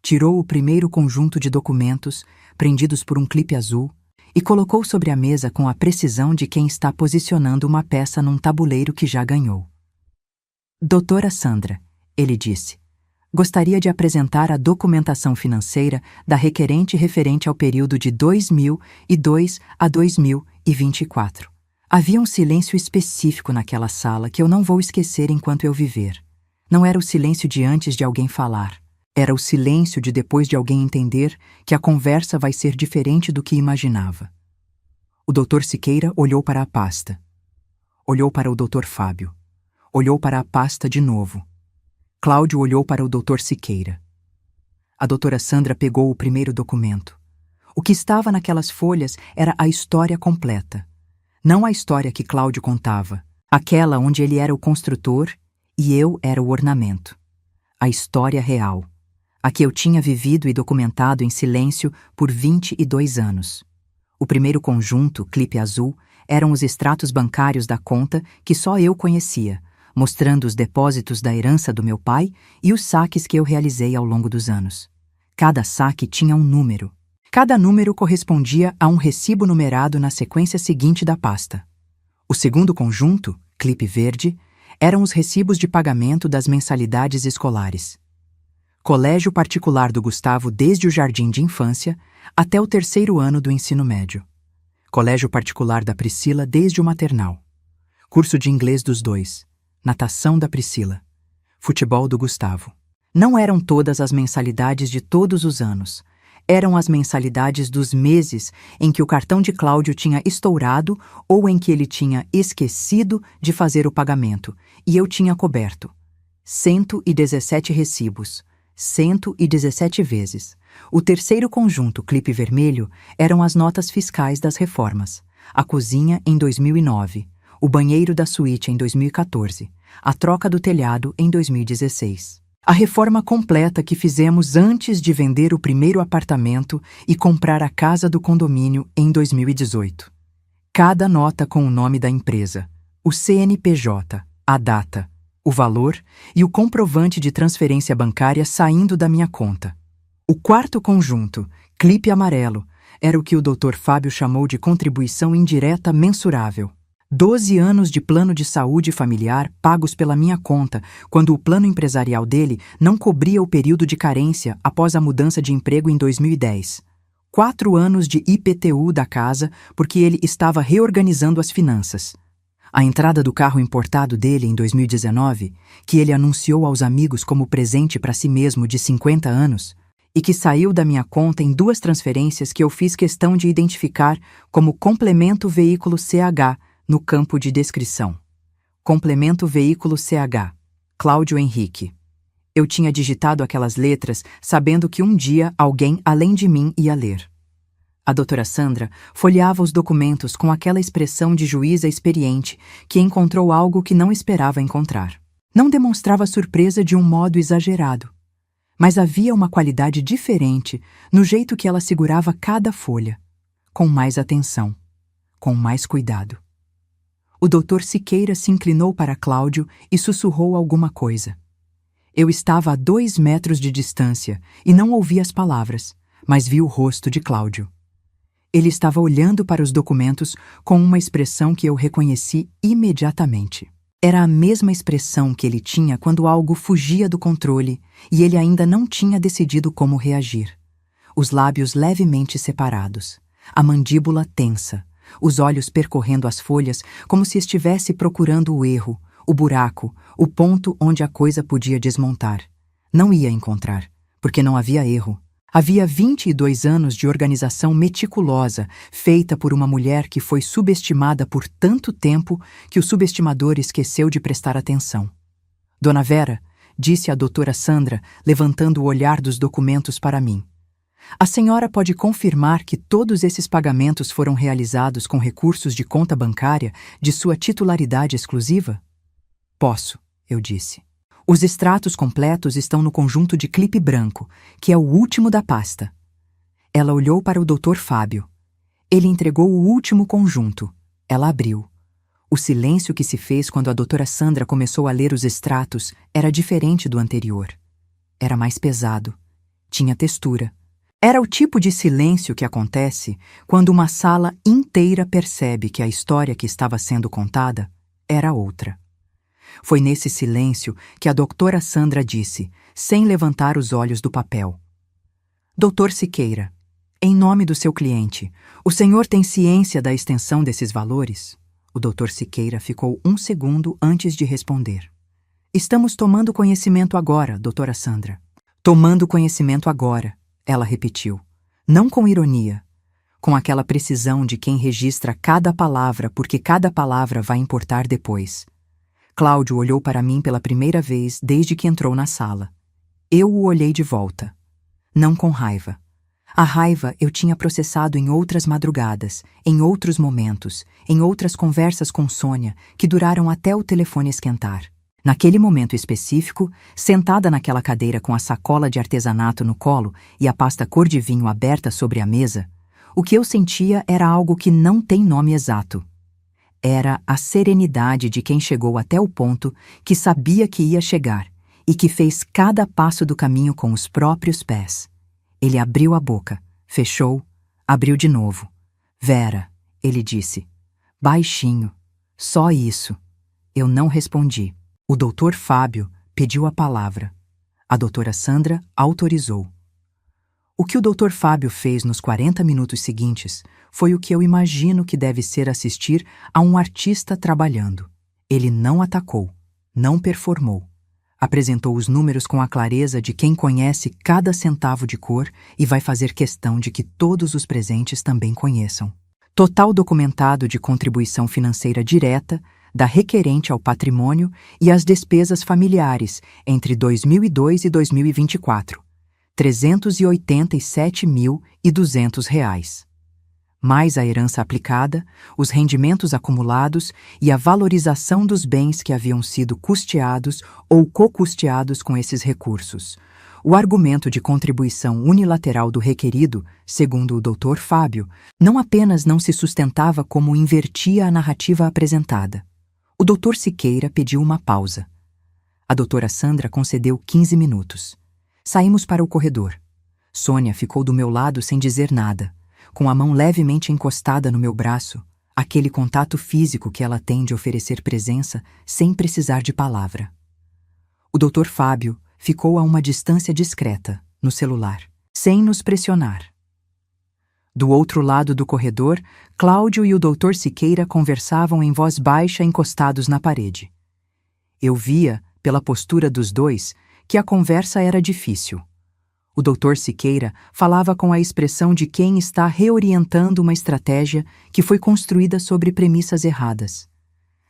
Tirou o primeiro conjunto de documentos, prendidos por um clipe azul, e colocou sobre a mesa com a precisão de quem está posicionando uma peça num tabuleiro que já ganhou. Doutora Sandra, ele disse, gostaria de apresentar a documentação financeira da requerente referente ao período de 2002 a 2024. Havia um silêncio específico naquela sala que eu não vou esquecer enquanto eu viver. Não era o silêncio de antes de alguém falar. Era o silêncio de depois de alguém entender que a conversa vai ser diferente do que imaginava. O doutor Siqueira olhou para a pasta. Olhou para o doutor Fábio. Olhou para a pasta de novo. Cláudio olhou para o doutor Siqueira. A doutora Sandra pegou o primeiro documento. O que estava naquelas folhas era a história completa. Não a história que Cláudio contava, aquela onde ele era o construtor E eu era o ornamento. A história real. A que eu tinha vivido e documentado em silêncio por 22 anos. O primeiro conjunto, clipe azul, eram os extratos bancários da conta que só eu conhecia, mostrando os depósitos da herança do meu pai e os saques que eu realizei ao longo dos anos. Cada saque tinha um número. Cada número correspondia a um recibo numerado na sequência seguinte da pasta. O segundo conjunto, clipe verde, eram os recibos de pagamento das mensalidades escolares. Colégio particular do Gustavo desde o jardim de infância até o 3º ano do ensino médio. Colégio particular da Priscila desde o maternal. Curso de inglês dos dois. Natação da Priscila. Futebol do Gustavo. Não eram todas as mensalidades de todos os anos. Eram as mensalidades dos meses em que o cartão de Cláudio tinha estourado ou em que ele tinha esquecido de fazer o pagamento, e eu tinha coberto. 117 recibos. 117 vezes. O terceiro conjunto, clipe vermelho, eram as notas fiscais das reformas. A cozinha em 2009, o banheiro da suíte em 2014, a troca do telhado em 2016. A reforma completa que fizemos antes de vender o primeiro apartamento e comprar a casa do condomínio em 2018. Cada nota com o nome da empresa, o CNPJ, a data, o valor e o comprovante de transferência bancária saindo da minha conta. O quarto conjunto, clipe amarelo, era o que o Dr. Fábio chamou de contribuição indireta mensurável. 12 anos de plano de saúde familiar pagos pela minha conta, quando o plano empresarial dele não cobria o período de carência após a mudança de emprego em 2010. 4 anos de IPTU da casa, porque ele estava reorganizando as finanças. A entrada do carro importado dele em 2019, que ele anunciou aos amigos como presente para si mesmo de 50 anos, e que saiu da minha conta em 2 transferências que eu fiz questão de identificar como complemento veículo CH, no campo de descrição. Complemento veículo CH. Cláudio Henrique. Eu tinha digitado aquelas letras sabendo que um dia alguém além de mim ia ler. A doutora Sandra folheava os documentos com aquela expressão de juíza experiente que encontrou algo que não esperava encontrar. Não demonstrava surpresa de um modo exagerado, mas havia uma qualidade diferente no jeito que ela segurava cada folha, com mais atenção, com mais cuidado. O doutor Siqueira se inclinou para Cláudio e sussurrou alguma coisa. Eu estava a 2 metros de distância e não ouvi as palavras, mas vi o rosto de Cláudio. Ele estava olhando para os documentos com uma expressão que eu reconheci imediatamente. Era a mesma expressão que ele tinha quando algo fugia do controle e ele ainda não tinha decidido como reagir. Os lábios levemente separados, a mandíbula tensa, os olhos percorrendo as folhas como se estivesse procurando o erro, o buraco, o ponto onde a coisa podia desmontar. Não ia encontrar, porque não havia erro. Havia 22 anos de organização meticulosa, feita por uma mulher que foi subestimada por tanto tempo que o subestimador esqueceu de prestar atenção. Dona Vera, disse a doutora Sandra, levantando o olhar dos documentos para mim. A senhora pode confirmar que todos esses pagamentos foram realizados com recursos de conta bancária de sua titularidade exclusiva? Posso, eu disse. Os extratos completos estão no conjunto de clipe branco, que é o último da pasta. Ela olhou para o Dr. Fábio. Ele entregou o último conjunto. Ela abriu. O silêncio que se fez quando a doutora Sandra começou a ler os extratos era diferente do anterior. Era mais pesado. Tinha textura. Era o tipo de silêncio que acontece quando uma sala inteira percebe que a história que estava sendo contada era outra. Foi nesse silêncio que a doutora Sandra disse, sem levantar os olhos do papel. Doutor Siqueira, em nome do seu cliente, o senhor tem ciência da extensão desses valores? O doutor Siqueira ficou 1 segundo antes de responder. Estamos tomando conhecimento agora, doutora Sandra. Tomando conhecimento agora. Ela repetiu, não com ironia, com aquela precisão de quem registra cada palavra porque cada palavra vai importar depois. Cláudio olhou para mim pela primeira vez desde que entrou na sala. Eu o olhei de volta. Não com raiva. A raiva eu tinha processado em outras madrugadas, em outros momentos, em outras conversas com Sônia, que duraram até o telefone esquentar. Naquele momento específico, sentada naquela cadeira com a sacola de artesanato no colo e a pasta cor de vinho aberta sobre a mesa, o que eu sentia era algo que não tem nome exato. Era a serenidade de quem chegou até o ponto que sabia que ia chegar e que fez cada passo do caminho com os próprios pés. Ele abriu a boca, fechou, abriu de novo. Vera, ele disse. Baixinho. Só isso. Eu não respondi. O doutor Fábio pediu a palavra. A doutora Sandra autorizou. O que o doutor Fábio fez nos 40 minutos seguintes foi o que eu imagino que deve ser assistir a um artista trabalhando. Ele não atacou, não performou. Apresentou os números com a clareza de quem conhece cada centavo de cor e vai fazer questão de que todos os presentes também conheçam. Total documentado de contribuição financeira direta, da requerente ao patrimônio e as despesas familiares entre 2002 e 2024. R$ 387.200. Mais a herança aplicada, os rendimentos acumulados e a valorização dos bens que haviam sido custeados ou co-custeados com esses recursos. O argumento de contribuição unilateral do requerido, segundo o Dr. Fábio, não apenas não se sustentava como invertia a narrativa apresentada. O Dr. Siqueira pediu uma pausa. A doutora Sandra concedeu 15 minutos. Saímos para o corredor. Sônia ficou do meu lado sem dizer nada, com a mão levemente encostada no meu braço, aquele contato físico que ela tem de oferecer presença sem precisar de palavra. O Dr. Fábio ficou a uma distância discreta, no celular, sem nos pressionar. Do outro lado do corredor, Cláudio e o Dr. Siqueira conversavam em voz baixa encostados na parede. Eu via, pela postura dos dois, que a conversa era difícil. O Dr. Siqueira falava com a expressão de quem está reorientando uma estratégia que foi construída sobre premissas erradas.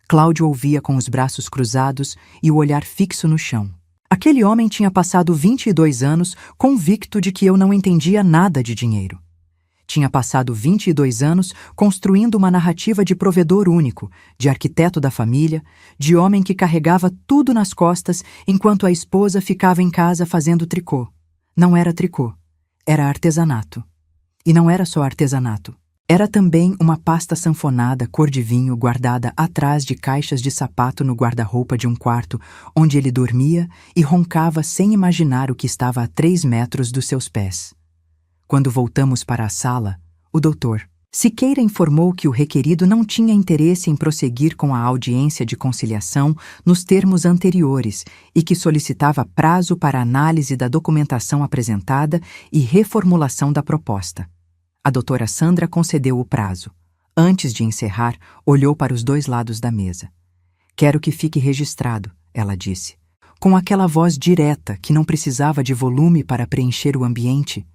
Cláudio ouvia com os braços cruzados e o olhar fixo no chão. Aquele homem tinha passado 22 anos convicto de que eu não entendia nada de dinheiro. Tinha passado 22 anos construindo uma narrativa de provedor único, de arquiteto da família, de homem que carregava tudo nas costas enquanto a esposa ficava em casa fazendo tricô. Não era tricô, era artesanato. E não era só artesanato. Era também uma pasta sanfonada cor de vinho guardada atrás de caixas de sapato no guarda-roupa de um quarto, onde ele dormia e roncava sem imaginar o que estava a 3 metros dos seus pés. Quando voltamos para a sala, o doutor Siqueira informou que o requerido não tinha interesse em prosseguir com a audiência de conciliação nos termos anteriores e que solicitava prazo para análise da documentação apresentada e reformulação da proposta. A doutora Sandra concedeu o prazo. Antes de encerrar, olhou para os dois lados da mesa. Quero que fique registrado, ela disse, com aquela voz direta que não precisava de volume para preencher o ambiente,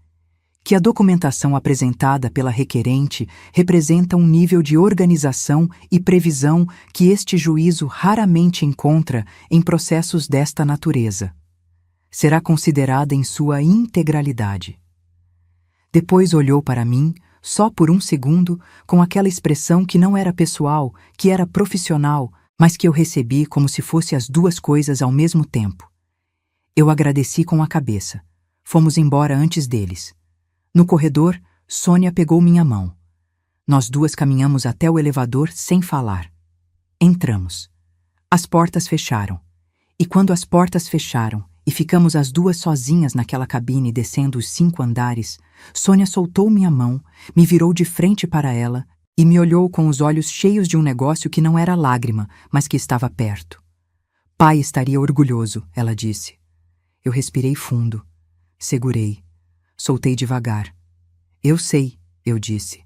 que a documentação apresentada pela requerente representa um nível de organização e previsão que este juízo raramente encontra em processos desta natureza. Será considerada em sua integralidade. Depois olhou para mim, só por um segundo, com aquela expressão que não era pessoal, que era profissional, mas que eu recebi como se fosse as duas coisas ao mesmo tempo. Eu agradeci com a cabeça. Fomos embora antes deles. No corredor, Sônia pegou minha mão. Nós duas caminhamos até o elevador sem falar. Entramos. As portas fecharam. E quando as portas fecharam e ficamos as duas sozinhas naquela cabine descendo os 5 andares, Sônia soltou minha mão, me virou de frente para ela e me olhou com os olhos cheios de um negócio que não era lágrima, mas que estava perto. Pai estaria orgulhoso, ela disse. Eu respirei fundo. Segurei. Soltei devagar. Eu sei, eu disse.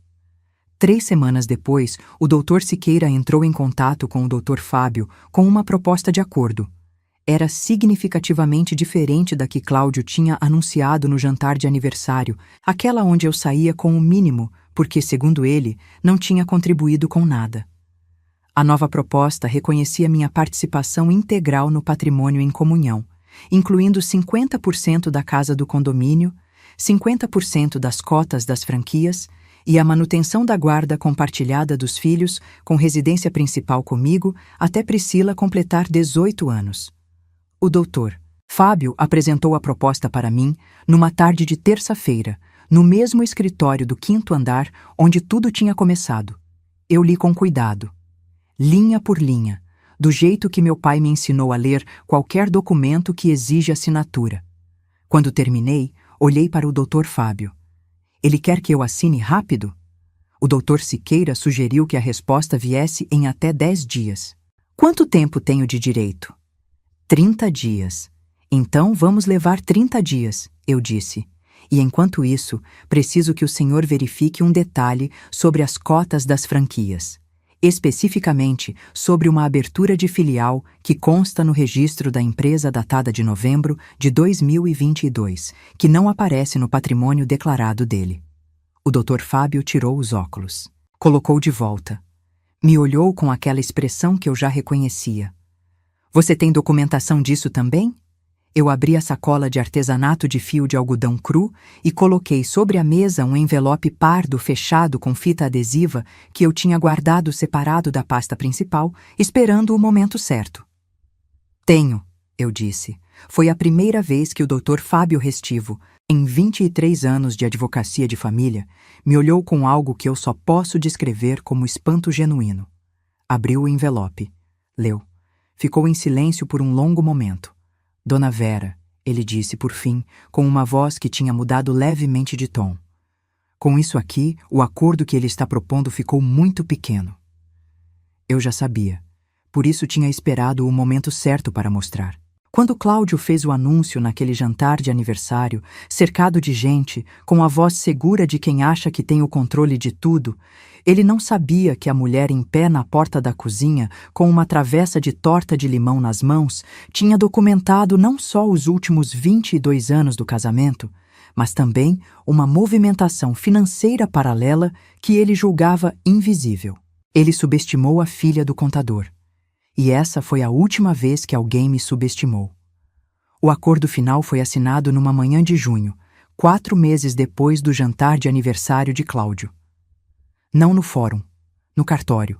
3 semanas depois, o Dr. Siqueira entrou em contato com o Dr. Fábio com uma proposta de acordo. Era significativamente diferente da que Cláudio tinha anunciado no jantar de aniversário, aquela onde eu saía com o mínimo, porque, segundo ele, não tinha contribuído com nada. A nova proposta reconhecia minha participação integral no patrimônio em comunhão, incluindo 50% da casa do condomínio, 50% das cotas das franquias e a manutenção da guarda compartilhada dos filhos, com residência principal comigo, até Priscila completar 18 anos. O doutor Fábio apresentou a proposta para mim numa tarde de terça-feira, no mesmo escritório do 5º andar onde tudo tinha começado. Eu li com cuidado, linha por linha, do jeito que meu pai me ensinou a ler qualquer documento que exige assinatura. Quando terminei, olhei para o doutor Fábio. Ele quer que eu assine rápido? O doutor Siqueira sugeriu que a resposta viesse em até 10 dias. Quanto tempo tenho de direito? 30 dias. Então vamos levar 30 dias, eu disse. E enquanto isso, preciso que o senhor verifique um detalhe sobre as cotas das franquias. Especificamente sobre uma abertura de filial que consta no registro da empresa datada de novembro de 2022, que não aparece no patrimônio declarado dele. O Dr. Fábio tirou os óculos, colocou de volta. Me olhou com aquela expressão que eu já reconhecia. Você tem documentação disso também? Eu abri a sacola de artesanato de fio de algodão cru e coloquei sobre a mesa um envelope pardo fechado com fita adesiva que eu tinha guardado separado da pasta principal, esperando o momento certo. Tenho, eu disse. Foi a primeira vez que o Dr. Fábio Restivo, em 23 anos de advocacia de família, me olhou com algo que eu só posso descrever como espanto genuíno. Abriu o envelope. Leu. Ficou em silêncio por um longo momento. Dona Vera, ele disse por fim, com uma voz que tinha mudado levemente de tom. Com isso aqui, o acordo que ele está propondo ficou muito pequeno. Eu já sabia. Por isso tinha esperado o momento certo para mostrar. Quando Cláudio fez o anúncio naquele jantar de aniversário, cercado de gente, com a voz segura de quem acha que tem o controle de tudo, ele não sabia que a mulher em pé na porta da cozinha, com uma travessa de torta de limão nas mãos, tinha documentado não só os últimos 22 anos do casamento, mas também uma movimentação financeira paralela que ele julgava invisível. Ele subestimou a filha do contador. E essa foi a última vez que alguém me subestimou. O acordo final foi assinado numa manhã de junho, 4 meses depois do jantar de aniversário de Cláudio. Não no fórum, no cartório.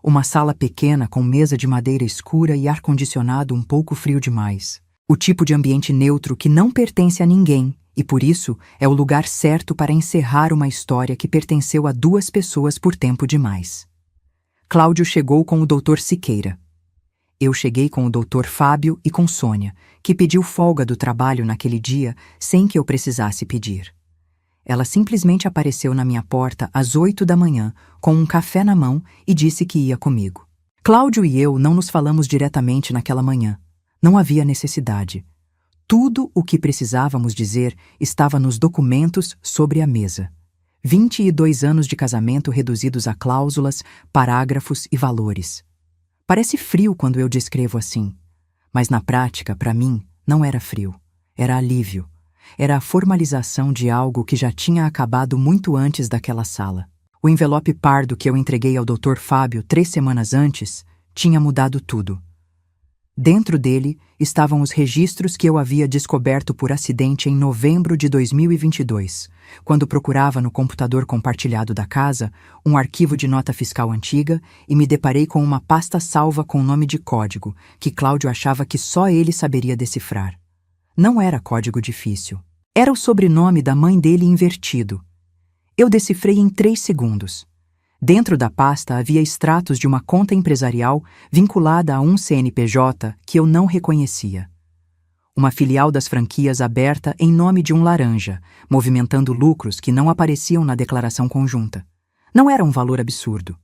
Uma sala pequena com mesa de madeira escura e ar-condicionado um pouco frio demais. O tipo de ambiente neutro que não pertence a ninguém e, por isso, é o lugar certo para encerrar uma história que pertenceu a 2 pessoas por tempo demais. Cláudio chegou com o Dr. Siqueira. Eu cheguei com o Dr. Fábio e com Sônia, que pediu folga do trabalho naquele dia sem que eu precisasse pedir. Ela simplesmente apareceu na minha porta às 8 da manhã, com um café na mão e disse que ia comigo. Cláudio e eu não nos falamos diretamente naquela manhã. Não havia necessidade. Tudo o que precisávamos dizer estava nos documentos sobre a mesa. 22 anos de casamento reduzidos a cláusulas, parágrafos e valores. Parece frio quando eu descrevo assim, mas na prática, para mim, não era frio. Era alívio. Era a formalização de algo que já tinha acabado muito antes daquela sala. O envelope pardo que eu entreguei ao Dr. Fábio 3 semanas antes tinha mudado tudo. Dentro dele estavam os registros que eu havia descoberto por acidente em novembro de 2022, quando procurava no computador compartilhado da casa um arquivo de nota fiscal antiga e me deparei com uma pasta salva com nome de código que Cláudio achava que só ele saberia decifrar. Não era código difícil. Era o sobrenome da mãe dele invertido. Eu decifrei em 3 segundos. Dentro da pasta havia extratos de uma conta empresarial vinculada a um CNPJ que eu não reconhecia. Uma filial das franquias aberta em nome de um laranja, movimentando lucros que não apareciam na declaração conjunta. Não era um valor absurdo.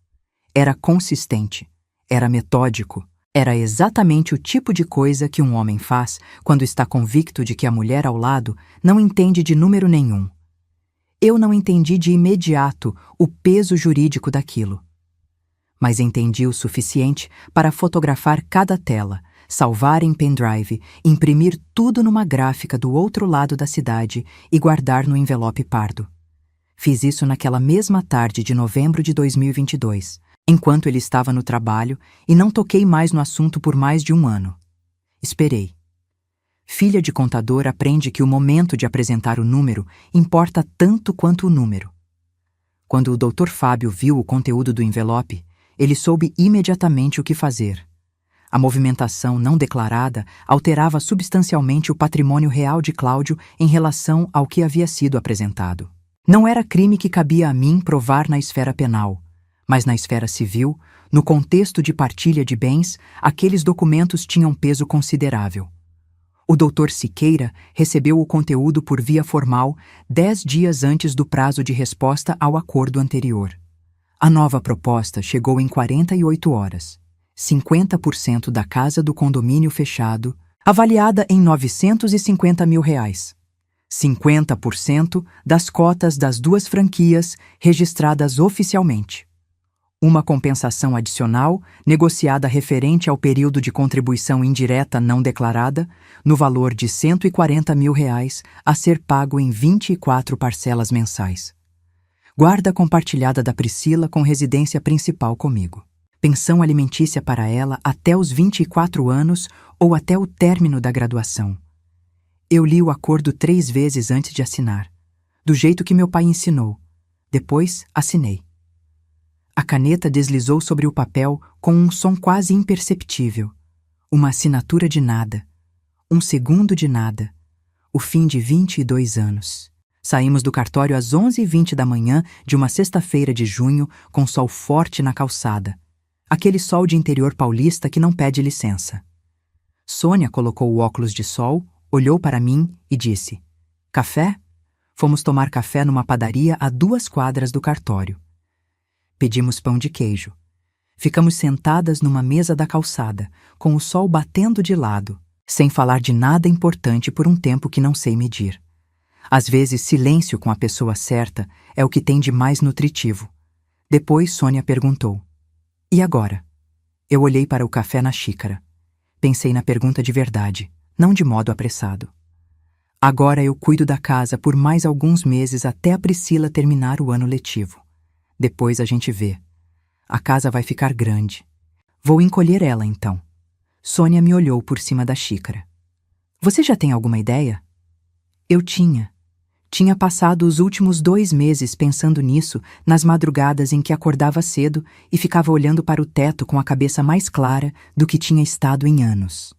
Era consistente. Era metódico. Era exatamente o tipo de coisa que um homem faz quando está convicto de que a mulher ao lado não entende de número nenhum. Eu não entendi de imediato o peso jurídico daquilo. Mas entendi o suficiente para fotografar cada tela, salvar em pendrive, imprimir tudo numa gráfica do outro lado da cidade e guardar no envelope pardo. Fiz isso naquela mesma tarde de novembro de 2022, enquanto ele estava no trabalho, e não toquei mais no assunto por mais de 1 ano. Esperei. Filha de contador aprende que o momento de apresentar o número importa tanto quanto o número. Quando o Dr. Fábio viu o conteúdo do envelope, ele soube imediatamente o que fazer. A movimentação não declarada alterava substancialmente o patrimônio real de Cláudio em relação ao que havia sido apresentado. Não era crime que cabia a mim provar na esfera penal, mas na esfera civil, no contexto de partilha de bens, aqueles documentos tinham peso considerável. O Dr. Siqueira recebeu o conteúdo por via formal 10 dias antes do prazo de resposta ao acordo anterior. A nova proposta chegou em 48 horas. 50% da casa do condomínio fechado, avaliada em R$950 mil. 50% das cotas das 2 franquias registradas oficialmente. Uma compensação adicional, negociada referente ao período de contribuição indireta não declarada, no valor de R$140 mil, a ser pago em 24 parcelas mensais. Guarda compartilhada da Priscila com residência principal comigo. Pensão alimentícia para ela até os 24 anos ou até o término da graduação. Eu li o acordo 3 vezes antes de assinar, do jeito que meu pai ensinou. Depois, assinei. A caneta deslizou sobre o papel com um som quase imperceptível. Uma assinatura de nada. Um segundo de nada. O fim de 22 anos. Saímos do cartório às 11h20 da manhã de uma sexta-feira de junho, com sol forte na calçada. Aquele sol de interior paulista que não pede licença. Sônia colocou o óculos de sol, olhou para mim e disse: "Café?" Fomos tomar café numa padaria a 2 quadras do cartório. Pedimos pão de queijo. Ficamos sentadas numa mesa da calçada, com o sol batendo de lado, sem falar de nada importante por um tempo que não sei medir. Às vezes, silêncio com a pessoa certa é o que tem de mais nutritivo. Depois, Sônia perguntou: "E agora?" Eu olhei para o café na xícara. Pensei na pergunta de verdade, não de modo apressado. Agora eu cuido da casa por mais alguns meses até a Priscila terminar o ano letivo. Depois a gente vê. A casa vai ficar grande. Vou encolher ela, então. Sônia me olhou por cima da xícara. "Você já tem alguma ideia?" Eu tinha. Tinha passado os últimos 2 meses pensando nisso, nas madrugadas em que acordava cedo e ficava olhando para o teto com a cabeça mais clara do que tinha estado em anos.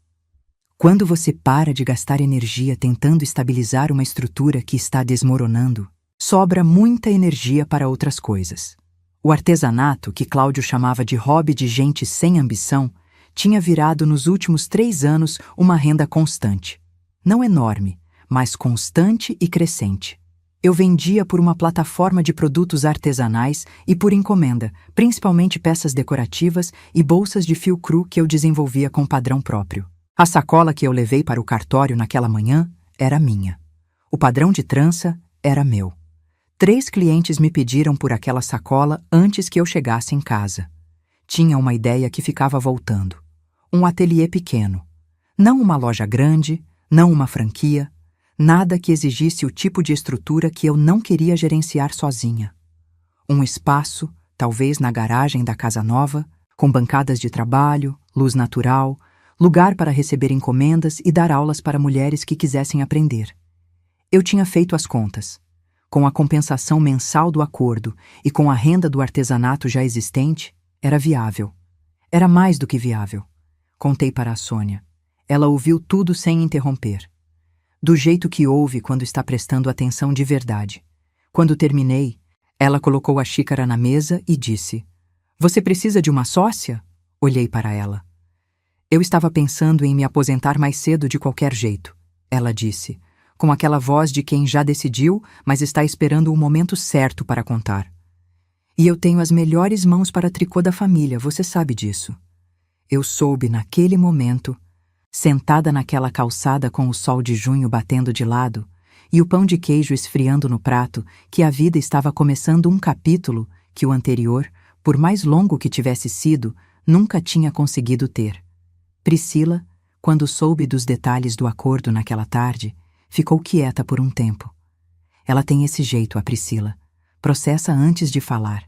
Quando você para de gastar energia tentando estabilizar uma estrutura que está desmoronando, sobra muita energia para outras coisas. O artesanato, que Cláudio chamava de hobby de gente sem ambição, tinha virado nos últimos 3 anos uma renda constante. Não enorme, mas constante e crescente. Eu vendia por uma plataforma de produtos artesanais e por encomenda, principalmente peças decorativas e bolsas de fio cru que eu desenvolvia com padrão próprio. A sacola que eu levei para o cartório naquela manhã era minha. O padrão de trança era meu. 3 clientes me pediram por aquela sacola antes que eu chegasse em casa. Tinha uma ideia que ficava voltando. Um ateliê pequeno. Não uma loja grande, não uma franquia, nada que exigisse o tipo de estrutura que eu não queria gerenciar sozinha. Um espaço, talvez na garagem da casa nova, com bancadas de trabalho, luz natural, lugar para receber encomendas e dar aulas para mulheres que quisessem aprender. Eu tinha feito as contas. Com a compensação mensal do acordo e com a renda do artesanato já existente, era viável. Era mais do que viável. Contei para a Sônia. Ela ouviu tudo sem interromper. Do jeito que ouve quando está prestando atenção de verdade. Quando terminei, ela colocou a xícara na mesa e disse: "Você precisa de uma sócia?" Olhei para ela. "Eu estava pensando em me aposentar mais cedo de qualquer jeito", ela disse, com aquela voz de quem já decidiu, mas está esperando o momento certo para contar. "E eu tenho as melhores mãos para tricô da família, você sabe disso." Eu soube naquele momento, sentada naquela calçada com o sol de junho batendo de lado e o pão de queijo esfriando no prato, que a vida estava começando um capítulo que o anterior, por mais longo que tivesse sido, nunca tinha conseguido ter. Priscila, quando soube dos detalhes do acordo naquela tarde, ficou quieta por um tempo. Ela tem esse jeito, a Priscila. Processa antes de falar.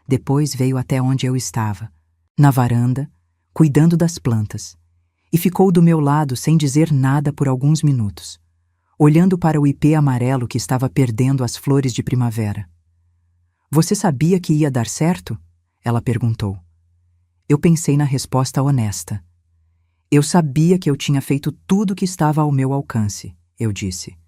Depois veio até onde eu estava, na varanda, cuidando das plantas, e ficou do meu lado sem dizer nada por alguns minutos, olhando para o ipê amarelo que estava perdendo as flores de primavera. Você sabia que ia dar certo? Ela perguntou. Eu pensei na resposta honesta. Eu sabia que eu tinha feito tudo que estava ao meu alcance, eu disse.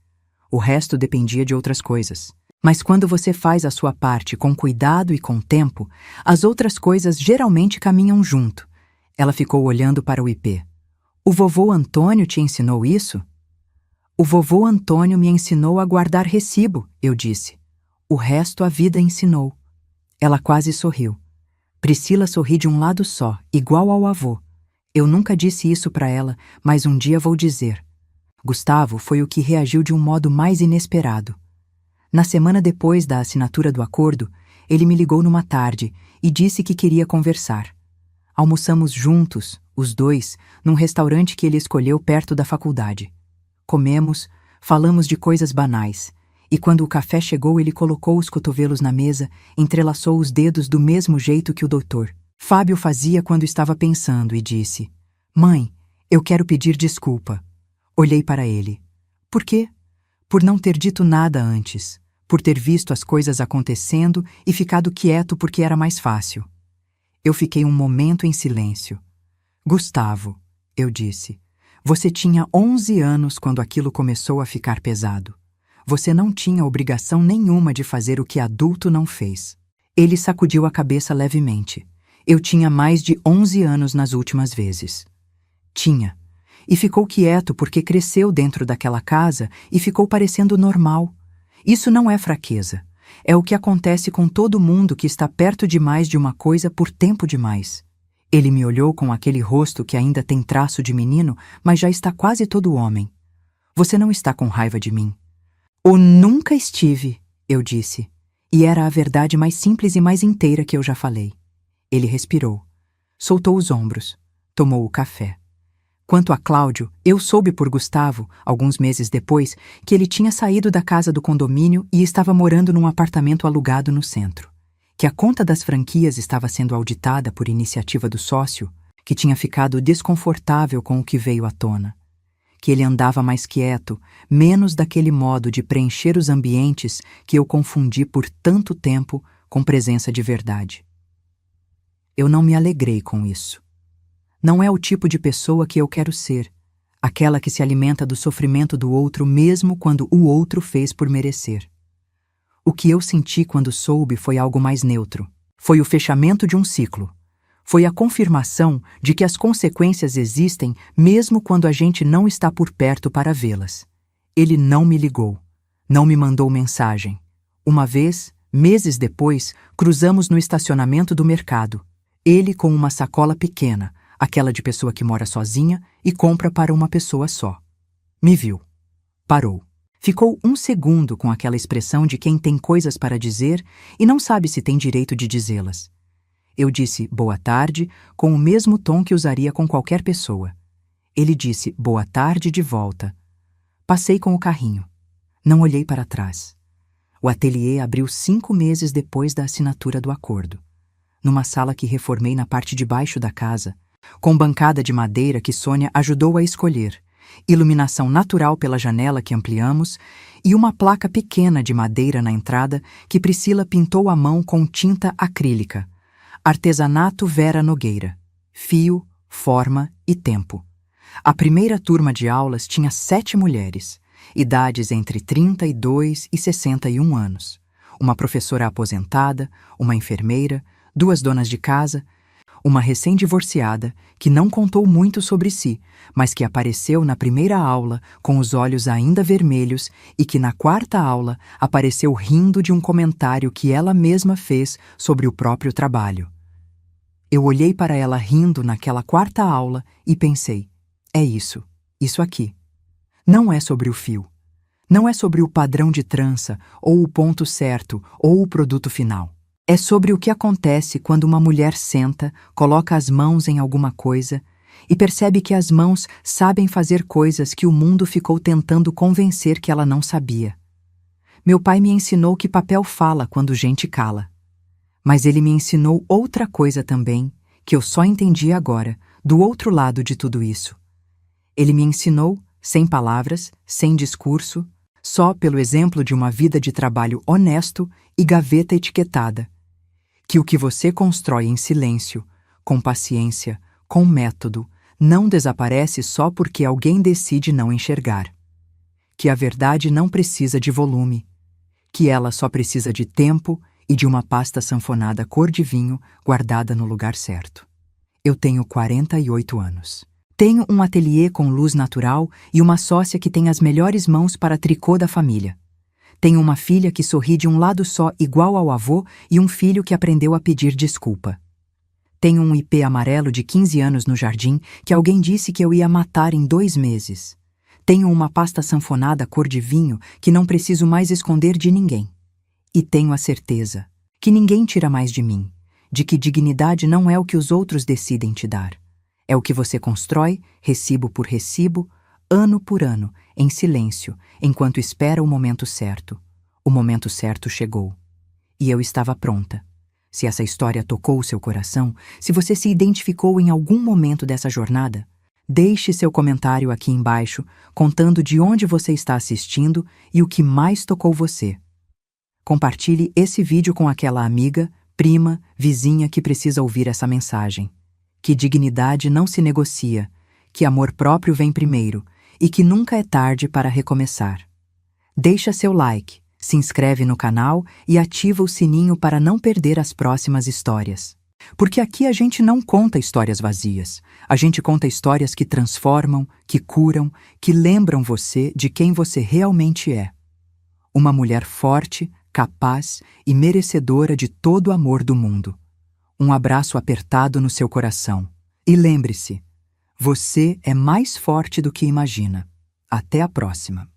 O resto dependia de outras coisas. Mas quando você faz a sua parte com cuidado e com tempo, as outras coisas geralmente caminham junto. Ela ficou olhando para o ipê. O vovô Antônio te ensinou isso? O vovô Antônio me ensinou a guardar recibo, eu disse. O resto a vida ensinou. Ela quase sorriu. Priscila sorri de um lado só, igual ao avô. Eu nunca disse isso para ela, mas um dia vou dizer. Gustavo foi o que reagiu de um modo mais inesperado. Na semana depois da assinatura do acordo, ele me ligou numa tarde e disse que queria conversar. Almoçamos juntos, os dois, num restaurante que ele escolheu perto da faculdade. Comemos, falamos de coisas banais, e quando o café chegou ele colocou os cotovelos na mesa, entrelaçou os dedos do mesmo jeito que o doutor Fábio fazia quando estava pensando e disse: Mãe, eu quero pedir desculpa. Olhei para ele. Por quê? Por não ter dito nada antes, por ter visto as coisas acontecendo e ficado quieto porque era mais fácil. Eu fiquei um momento em silêncio. Gustavo, eu disse, você tinha 11 anos quando aquilo começou a ficar pesado. Você não tinha obrigação nenhuma de fazer o que adulto não fez. Ele sacudiu a cabeça levemente. Eu tinha mais de 11 anos nas últimas vezes. Tinha. E ficou quieto porque cresceu dentro daquela casa e ficou parecendo normal. Isso não é fraqueza. É o que acontece com todo mundo que está perto demais de uma coisa por tempo demais. Ele me olhou com aquele rosto que ainda tem traço de menino, mas já está quase todo homem. Você não está com raiva de mim. Ou nunca estive, eu disse. E era a verdade mais simples e mais inteira que eu já falei. Ele respirou. Soltou os ombros. Tomou o café. Quanto a Cláudio, eu soube por Gustavo, alguns meses depois, que ele tinha saído da casa do condomínio e estava morando num apartamento alugado no centro. Que a conta das franquias estava sendo auditada por iniciativa do sócio, que tinha ficado desconfortável com o que veio à tona. Que ele andava mais quieto, menos daquele modo de preencher os ambientes que eu confundi por tanto tempo com presença de verdade. Eu não me alegrei com isso. Não é o tipo de pessoa que eu quero ser, aquela que se alimenta do sofrimento do outro mesmo quando o outro fez por merecer. O que eu senti quando soube foi algo mais neutro. Foi o fechamento de um ciclo. Foi a confirmação de que as consequências existem mesmo quando a gente não está por perto para vê-las. Ele não me ligou. Não me mandou mensagem. Uma vez, meses depois, cruzamos no estacionamento do mercado. Ele com uma sacola pequena, aquela de pessoa que mora sozinha e compra para uma pessoa só. Me viu. Parou. Ficou um segundo com aquela expressão de quem tem coisas para dizer e não sabe se tem direito de dizê-las. Eu disse boa tarde com o mesmo tom que usaria com qualquer pessoa. Ele disse boa tarde de volta. Passei com o carrinho. Não olhei para trás. O ateliê abriu 5 meses depois da assinatura do acordo. Numa sala que reformei na parte de baixo da casa, com bancada de madeira que Sônia ajudou a escolher, iluminação natural pela janela que ampliamos e uma placa pequena de madeira na entrada que Priscila pintou à mão com tinta acrílica. Artesanato Vera Nogueira. Fio, forma e tempo. A primeira turma de aulas tinha 7 mulheres, idades entre 32 e 61 anos. Uma professora aposentada, uma enfermeira, 2 donas de casa, uma recém-divorciada que não contou muito sobre si, mas que apareceu na primeira aula com os olhos ainda vermelhos e que na 4ª aula apareceu rindo de um comentário que ela mesma fez sobre o próprio trabalho. Eu olhei para ela rindo naquela 4ª aula e pensei, é isso aqui. Não é sobre o fio. Não é sobre o padrão de trança, ou o ponto certo, ou o produto final. É sobre o que acontece quando uma mulher senta, coloca as mãos em alguma coisa e percebe que as mãos sabem fazer coisas que o mundo ficou tentando convencer que ela não sabia. Meu pai me ensinou que papel fala quando gente cala. Mas ele me ensinou outra coisa também, que eu só entendi agora, do outro lado de tudo isso. Ele me ensinou, sem palavras, sem discurso, só pelo exemplo de uma vida de trabalho honesto e gaveta etiquetada. Que o que você constrói em silêncio, com paciência, com método, não desaparece só porque alguém decide não enxergar. Que a verdade não precisa de volume, que ela só precisa de tempo e de uma pasta sanfonada cor de vinho guardada no lugar certo. Eu tenho 48 anos. Tenho um ateliê com luz natural e uma sócia que tem as melhores mãos para tricô da família. Tenho uma filha que sorri de um lado só igual ao avô e um filho que aprendeu a pedir desculpa. Tenho um ipê amarelo de 15 anos no jardim que alguém disse que eu ia matar em 2 meses. Tenho uma pasta sanfonada cor de vinho que não preciso mais esconder de ninguém. E tenho a certeza que ninguém tira mais de mim, de que dignidade não é o que os outros decidem te dar. É o que você constrói, recibo por recibo, ano por ano, em silêncio, enquanto espera o momento certo. O momento certo chegou. E eu estava pronta. Se essa história tocou o seu coração, se você se identificou em algum momento dessa jornada, deixe seu comentário aqui embaixo, contando de onde você está assistindo e o que mais tocou você. Compartilhe esse vídeo com aquela amiga, prima, vizinha que precisa ouvir essa mensagem. Que dignidade não se negocia, que amor próprio vem primeiro e que nunca é tarde para recomeçar. Deixa seu like, se inscreve no canal e ativa o sininho para não perder as próximas histórias. Porque aqui a gente não conta histórias vazias, a gente conta histórias que transformam, que curam, que lembram você de quem você realmente é. Uma mulher forte, capaz e merecedora de todo o amor do mundo. Um abraço apertado no seu coração. E lembre-se, você é mais forte do que imagina. Até a próxima.